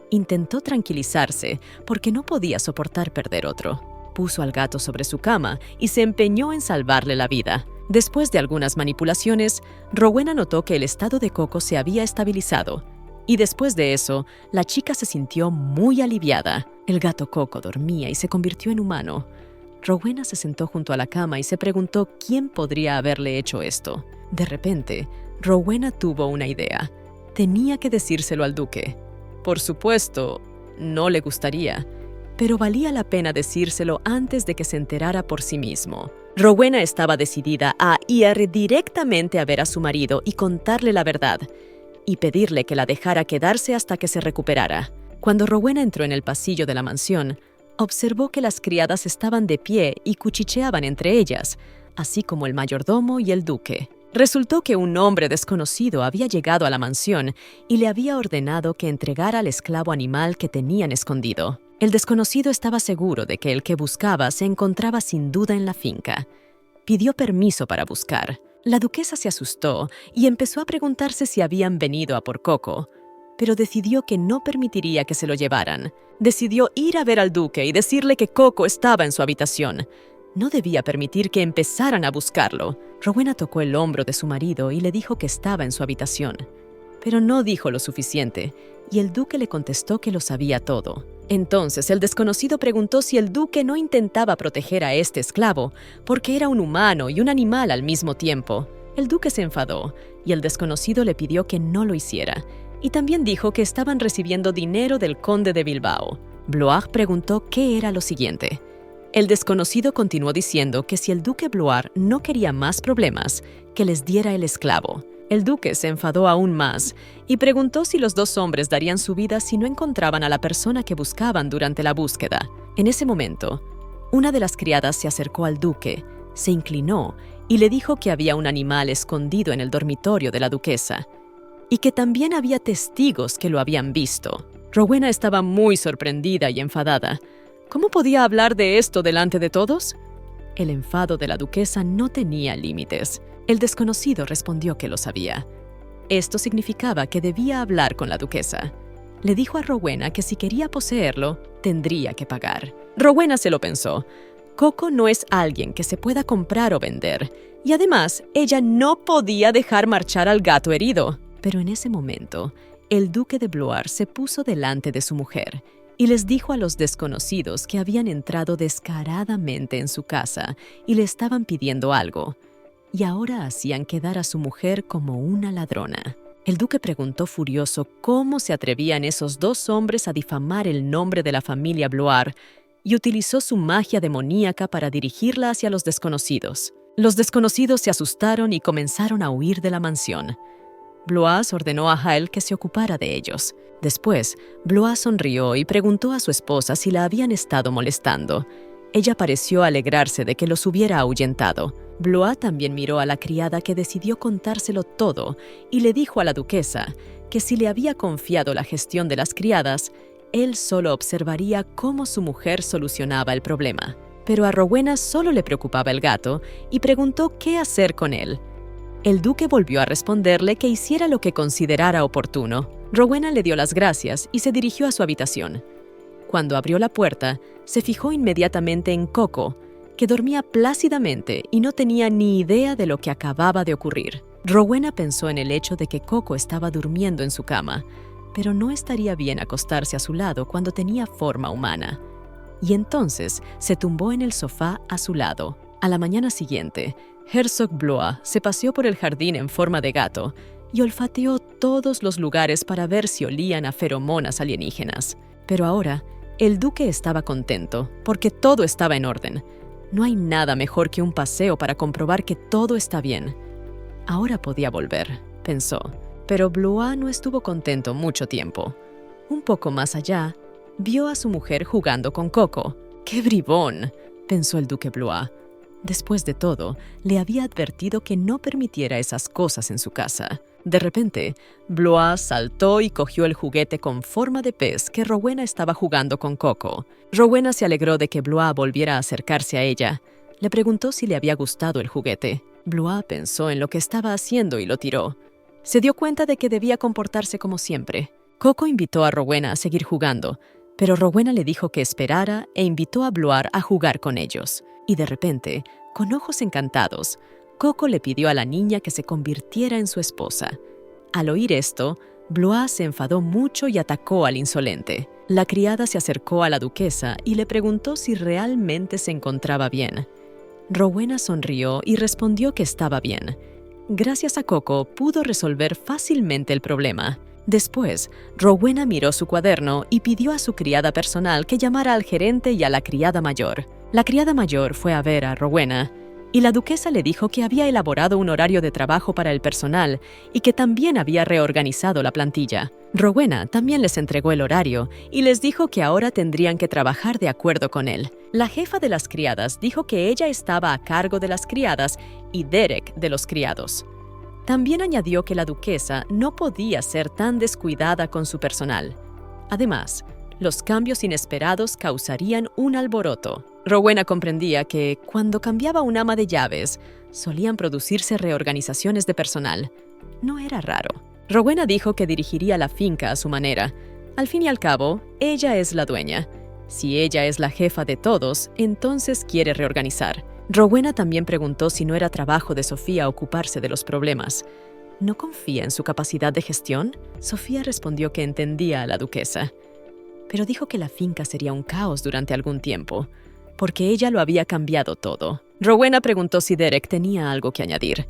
Intentó tranquilizarse porque no podía soportar perder otro. Puso al gato sobre su cama y se empeñó en salvarle la vida. Después de algunas manipulaciones, Rowena notó que el estado de Coco se había estabilizado. Y después de eso, la chica se sintió muy aliviada. El gato Coco dormía y se convirtió en humano. Rowena se sentó junto a la cama y se preguntó quién podría haberle hecho esto. De repente, Rowena tuvo una idea. Tenía que decírselo al duque. Por supuesto, no le gustaría, pero valía la pena decírselo antes de que se enterara por sí mismo. Rowena estaba decidida a ir directamente a ver a su marido y contarle la verdad, y pedirle que la dejara quedarse hasta que se recuperara. Cuando Rowena entró en el pasillo de la mansión, observó que las criadas estaban de pie y cuchicheaban entre ellas, así como el mayordomo y el duque. Resultó que un hombre desconocido había llegado a la mansión y le había ordenado que entregara al esclavo animal que tenían escondido. El desconocido estaba seguro de que el que buscaba se encontraba sin duda en la finca. Pidió permiso para buscar. La duquesa se asustó y empezó a preguntarse si habían venido a por Coco, pero decidió que no permitiría que se lo llevaran. Decidió ir a ver al duque y decirle que Coco estaba en su habitación. No debía permitir que empezaran a buscarlo. Rowena tocó el hombro de su marido y le dijo que estaba en su habitación. Pero no dijo lo suficiente, y el duque le contestó que lo sabía todo. Entonces el desconocido preguntó si el duque no intentaba proteger a este esclavo, porque era un humano y un animal al mismo tiempo. El duque se enfadó, y el desconocido le pidió que no lo hiciera, y también dijo que estaban recibiendo dinero del conde de Bilbao. Blois preguntó qué era lo siguiente. El desconocido continuó diciendo que si el duque Blois no quería más problemas, que les diera el esclavo. El duque se enfadó aún más y preguntó si los dos hombres darían su vida si no encontraban a la persona que buscaban durante la búsqueda. En ese momento, una de las criadas se acercó al duque, se inclinó y le dijo que había un animal escondido en el dormitorio de la duquesa y que también había testigos que lo habían visto. Rowena estaba muy sorprendida y enfadada. ¿Cómo podía hablar de esto delante de todos? El enfado de la duquesa no tenía límites. El desconocido respondió que lo sabía. Esto significaba que debía hablar con la duquesa. Le dijo a Rowena que si quería poseerlo, tendría que pagar. Rowena se lo pensó. Coco no es alguien que se pueda comprar o vender, y además, ella no podía dejar marchar al gato herido. Pero en ese momento, el duque de Blois se puso delante de su mujer y les dijo a los desconocidos que habían entrado descaradamente en su casa y le estaban pidiendo algo, y ahora hacían quedar a su mujer como una ladrona. El duque preguntó furioso cómo se atrevían esos dos hombres a difamar el nombre de la familia Blois y utilizó su magia demoníaca para dirigirla hacia los desconocidos. Los desconocidos se asustaron y comenzaron a huir de la mansión. Blois ordenó a Hale que se ocupara de ellos. Después, Blois sonrió y preguntó a su esposa si la habían estado molestando. Ella pareció alegrarse de que los hubiera ahuyentado. Blois también miró a la criada, que decidió contárselo todo, y le dijo a la duquesa que si le había confiado la gestión de las criadas, él solo observaría cómo su mujer solucionaba el problema. Pero a Rowena solo le preocupaba el gato y preguntó qué hacer con él. El duque volvió a responderle que hiciera lo que considerara oportuno. Rowena le dio las gracias y se dirigió a su habitación. Cuando abrió la puerta, se fijó inmediatamente en Coco, que dormía plácidamente y no tenía ni idea de lo que acababa de ocurrir. Rowena pensó en el hecho de que Coco estaba durmiendo en su cama, pero no estaría bien acostarse a su lado cuando tenía forma humana. Y entonces se tumbó en el sofá a su lado. A la mañana siguiente, Herzog Blois se paseó por el jardín en forma de gato y olfateó todos los lugares para ver si olían a feromonas alienígenas. Pero ahora, el duque estaba contento, porque todo estaba en orden. No hay nada mejor que un paseo para comprobar que todo está bien. Ahora podía volver, pensó. Pero Blois no estuvo contento mucho tiempo. Un poco más allá, vio a su mujer jugando con Coco. ¡Qué bribón!, pensó el duque Blois. Después de todo, le había advertido que no permitiera esas cosas en su casa. De repente, Blois saltó y cogió el juguete con forma de pez que Rowena estaba jugando con Coco. Rowena se alegró de que Blois volviera a acercarse a ella. Le preguntó si le había gustado el juguete. Blois pensó en lo que estaba haciendo y lo tiró. Se dio cuenta de que debía comportarse como siempre. Coco invitó a Rowena a seguir jugando, pero Rowena le dijo que esperara e invitó a Blois a jugar con ellos. Y de repente, con ojos encantados, Coco le pidió a la niña que se convirtiera en su esposa. Al oír esto, Blois se enfadó mucho y atacó al insolente. La criada se acercó a la duquesa y le preguntó si realmente se encontraba bien. Rowena sonrió y respondió que estaba bien. Gracias a Coco pudo resolver fácilmente el problema. Después, Rowena miró su cuaderno y pidió a su criada personal que llamara al gerente y a la criada mayor. La criada mayor fue a ver a Rowena, y la duquesa le dijo que había elaborado un horario de trabajo para el personal y que también había reorganizado la plantilla. Rowena también les entregó el horario y les dijo que ahora tendrían que trabajar de acuerdo con él. La jefa de las criadas dijo que ella estaba a cargo de las criadas y Derek de los criados. También añadió que la duquesa no podía ser tan descuidada con su personal. Además, los cambios inesperados causarían un alboroto. Rowena comprendía que, cuando cambiaba un ama de llaves, solían producirse reorganizaciones de personal. No era raro. Rowena dijo que dirigiría la finca a su manera. Al fin y al cabo, ella es la dueña. Si ella es la jefa de todos, entonces quiere reorganizar. Rowena también preguntó si no era trabajo de Sofía ocuparse de los problemas. ¿No confía en su capacidad de gestión? Sofía respondió que entendía a la duquesa, pero dijo que la finca sería un caos durante algún tiempo, porque ella lo había cambiado todo. Rowena preguntó si Derek tenía algo que añadir,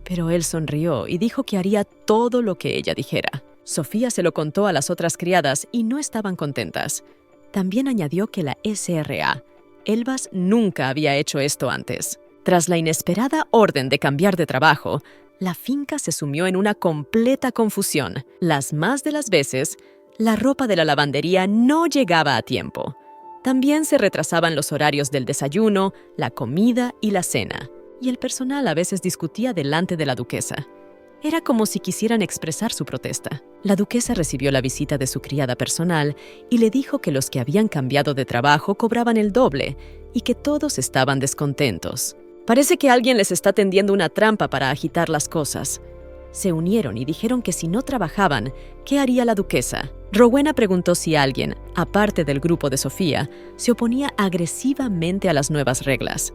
pero él sonrió y dijo que haría todo lo que ella dijera. Sofía se lo contó a las otras criadas y no estaban contentas. También añadió que la SRA, Elbas, nunca había hecho esto antes. Tras la inesperada orden de cambiar de trabajo, la finca se sumió en una completa confusión. Las más de las veces, la ropa de la lavandería no llegaba a tiempo. También se retrasaban los horarios del desayuno, la comida y la cena, y el personal a veces discutía delante de la duquesa. Era como si quisieran expresar su protesta. La duquesa recibió la visita de su criada personal y le dijo que los que habían cambiado de trabajo cobraban el doble y que todos estaban descontentos. Parece que alguien les está tendiendo una trampa para agitar las cosas. Se unieron y dijeron que si no trabajaban, ¿qué haría la duquesa? Rowena preguntó si alguien, aparte del grupo de Sofía, se oponía agresivamente a las nuevas reglas.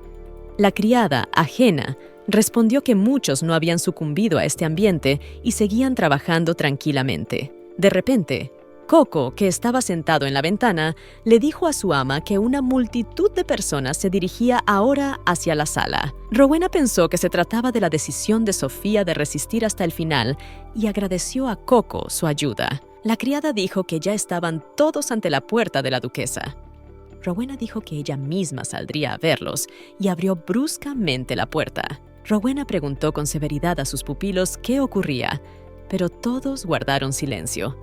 La criada, ajena, respondió que muchos no habían sucumbido a este ambiente y seguían trabajando tranquilamente. De repente, Coco, que estaba sentado en la ventana, le dijo a su ama que una multitud de personas se dirigía ahora hacia la sala. Rowena pensó que se trataba de la decisión de Sofía de resistir hasta el final y agradeció a Coco su ayuda. La criada dijo que ya estaban todos ante la puerta de la duquesa. Rowena dijo que ella misma saldría a verlos y abrió bruscamente la puerta. Rowena preguntó con severidad a sus pupilos qué ocurría, pero todos guardaron silencio.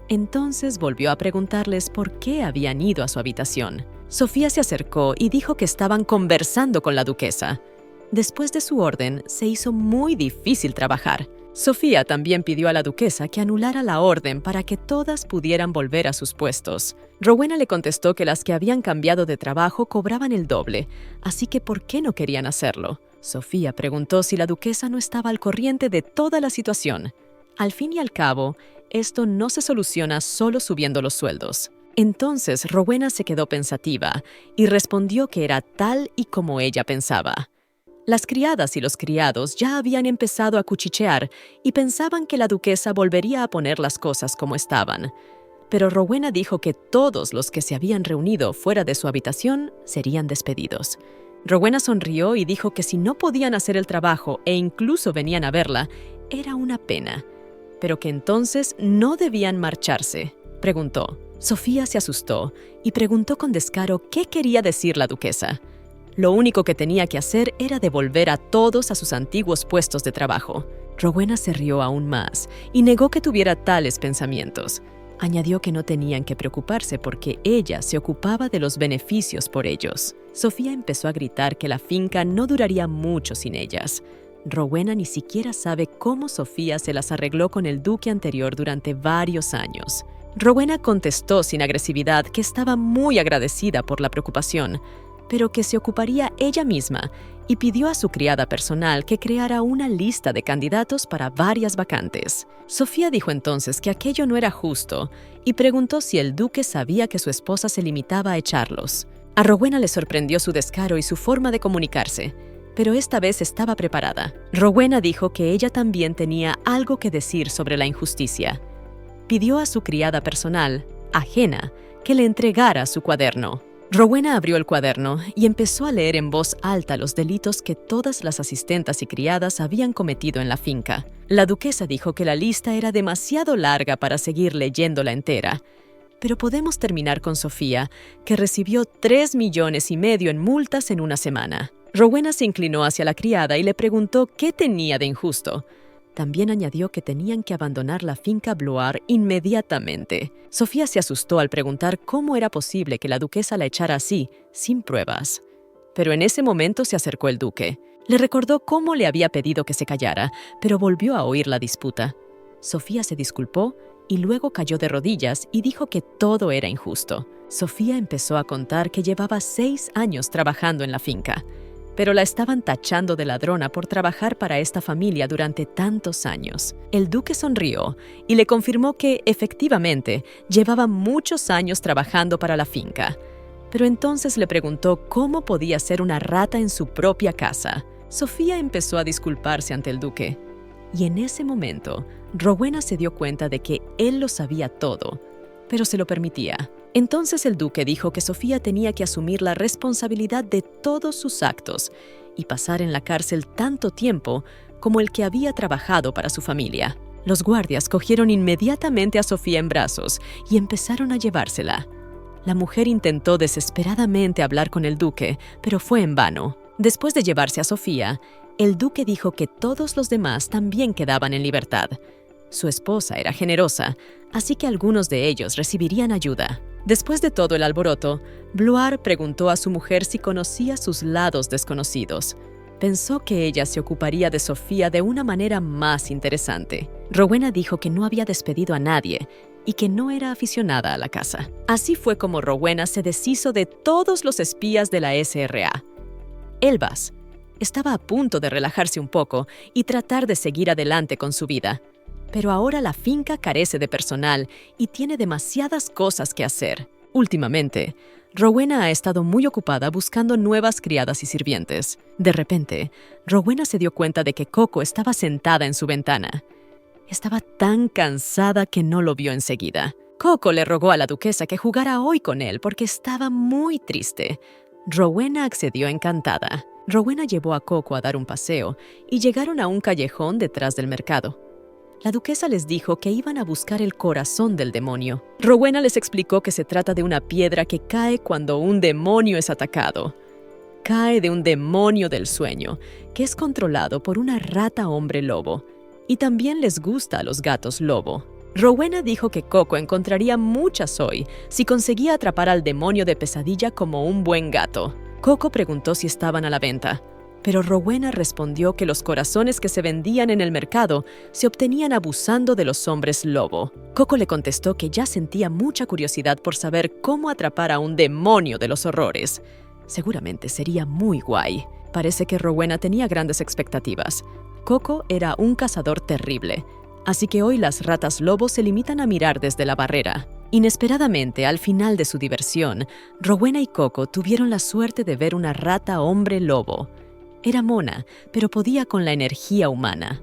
Entonces volvió a preguntarles por qué habían ido a su habitación. Sofía se acercó y dijo que estaban conversando con la duquesa. Después de su orden, se hizo muy difícil trabajar. Sofía también pidió a la duquesa que anulara la orden para que todas pudieran volver a sus puestos. Rowena le contestó que las que habían cambiado de trabajo cobraban el doble, así que ¿por qué no querían hacerlo? Sofía preguntó si la duquesa no estaba al corriente de toda la situación. Al fin y al cabo, esto no se soluciona solo subiendo los sueldos. Entonces Rowena se quedó pensativa y respondió que era tal y como ella pensaba. Las criadas y los criados ya habían empezado a cuchichear y pensaban que la duquesa volvería a poner las cosas como estaban. Pero Rowena dijo que todos los que se habían reunido fuera de su habitación serían despedidos. Rowena sonrió y dijo que si no podían hacer el trabajo e incluso venían a verla, era una pena, pero que entonces no debían marcharse. Preguntó. Sofía se asustó y preguntó con descaro qué quería decir la duquesa. Lo único que tenía que hacer era devolver a todos a sus antiguos puestos de trabajo. Rowena se rió aún más y negó que tuviera tales pensamientos. Añadió que no tenían que preocuparse porque ella se ocupaba de los beneficios por ellos. Sofía empezó a gritar que la finca no duraría mucho sin ellas. Rowena ni siquiera sabe cómo Sofía se las arregló con el duque anterior durante varios años. Rowena contestó sin agresividad que estaba muy agradecida por la preocupación, pero que se ocuparía ella misma y pidió a su criada personal que creara una lista de candidatos para varias vacantes. Sofía dijo entonces que aquello no era justo y preguntó si el duque sabía que su esposa se limitaba a echarlos. A Rowena le sorprendió su descaro y su forma de comunicarse, pero esta vez estaba preparada. Rowena dijo que ella también tenía algo que decir sobre la injusticia. Pidió a su criada personal, ajena, que le entregara su cuaderno. Rowena abrió el cuaderno y empezó a leer en voz alta los delitos que todas las asistentas y criadas habían cometido en la finca. La duquesa dijo que la lista era demasiado larga para seguir leyéndola entera, pero podemos terminar con Sofía, que recibió 3,5 millones en multas en una semana. Rowena se inclinó hacia la criada y le preguntó qué tenía de injusto. También añadió que tenían que abandonar la finca Blois inmediatamente. Sofía se asustó al preguntar cómo era posible que la duquesa la echara así, sin pruebas. Pero en ese momento se acercó el duque. Le recordó cómo le había pedido que se callara, pero volvió a oír la disputa. Sofía se disculpó y luego cayó de rodillas y dijo que todo era injusto. Sofía empezó a contar que llevaba 6 años trabajando en la finca, pero la estaban tachando de ladrona por trabajar para esta familia durante tantos años. El duque sonrió y le confirmó que, efectivamente, llevaba muchos años trabajando para la finca. Pero entonces le preguntó cómo podía ser una rata en su propia casa. Sofía empezó a disculparse ante el duque. Y en ese momento, Rowena se dio cuenta de que él lo sabía todo, pero se lo permitía. Entonces el duque dijo que Sofía tenía que asumir la responsabilidad de todos sus actos y pasar en la cárcel tanto tiempo como el que había trabajado para su familia. Los guardias cogieron inmediatamente a Sofía en brazos y empezaron a llevársela. La mujer intentó desesperadamente hablar con el duque, pero fue en vano. Después de llevarse a Sofía, el duque dijo que todos los demás también quedaban en libertad. Su esposa era generosa, así que algunos de ellos recibirían ayuda. Después de todo el alboroto, Blois preguntó a su mujer si conocía sus lados desconocidos. Pensó que ella se ocuparía de Sofía de una manera más interesante. Rowena dijo que no había despedido a nadie y que no era aficionada a la casa. Así fue como Rowena se deshizo de todos los espías de la SRA. Elbas estaba a punto de relajarse un poco y tratar de seguir adelante con su vida. Pero ahora la finca carece de personal y tiene demasiadas cosas que hacer. Últimamente, Rowena ha estado muy ocupada buscando nuevas criadas y sirvientes. De repente, Rowena se dio cuenta de que Coco estaba sentada en su ventana. Estaba tan cansada que no lo vio enseguida. Coco le rogó a la duquesa que jugara hoy con él porque estaba muy triste. Rowena accedió encantada. Rowena llevó a Coco a dar un paseo y llegaron a un callejón detrás del mercado. La duquesa les dijo que iban a buscar el corazón del demonio. Rowena les explicó que se trata de una piedra que cae cuando un demonio es atacado. Cae de un demonio del sueño, que es controlado por una rata hombre lobo. Y también les gusta a los gatos lobo. Rowena dijo que Coco encontraría muchas hoy si conseguía atrapar al demonio de pesadilla como un buen gato. Coco preguntó si estaban a la venta, pero Rowena respondió que los corazones que se vendían en el mercado se obtenían abusando de los hombres lobo. Coco le contestó que ya sentía mucha curiosidad por saber cómo atrapar a un demonio de los horrores. Seguramente sería muy guay. Parece que Rowena tenía grandes expectativas. Coco era un cazador terrible, así que hoy las ratas lobo se limitan a mirar desde la barrera. Inesperadamente, al final de su diversión, Rowena y Coco tuvieron la suerte de ver una rata hombre lobo. Era mona, pero podía con la energía humana.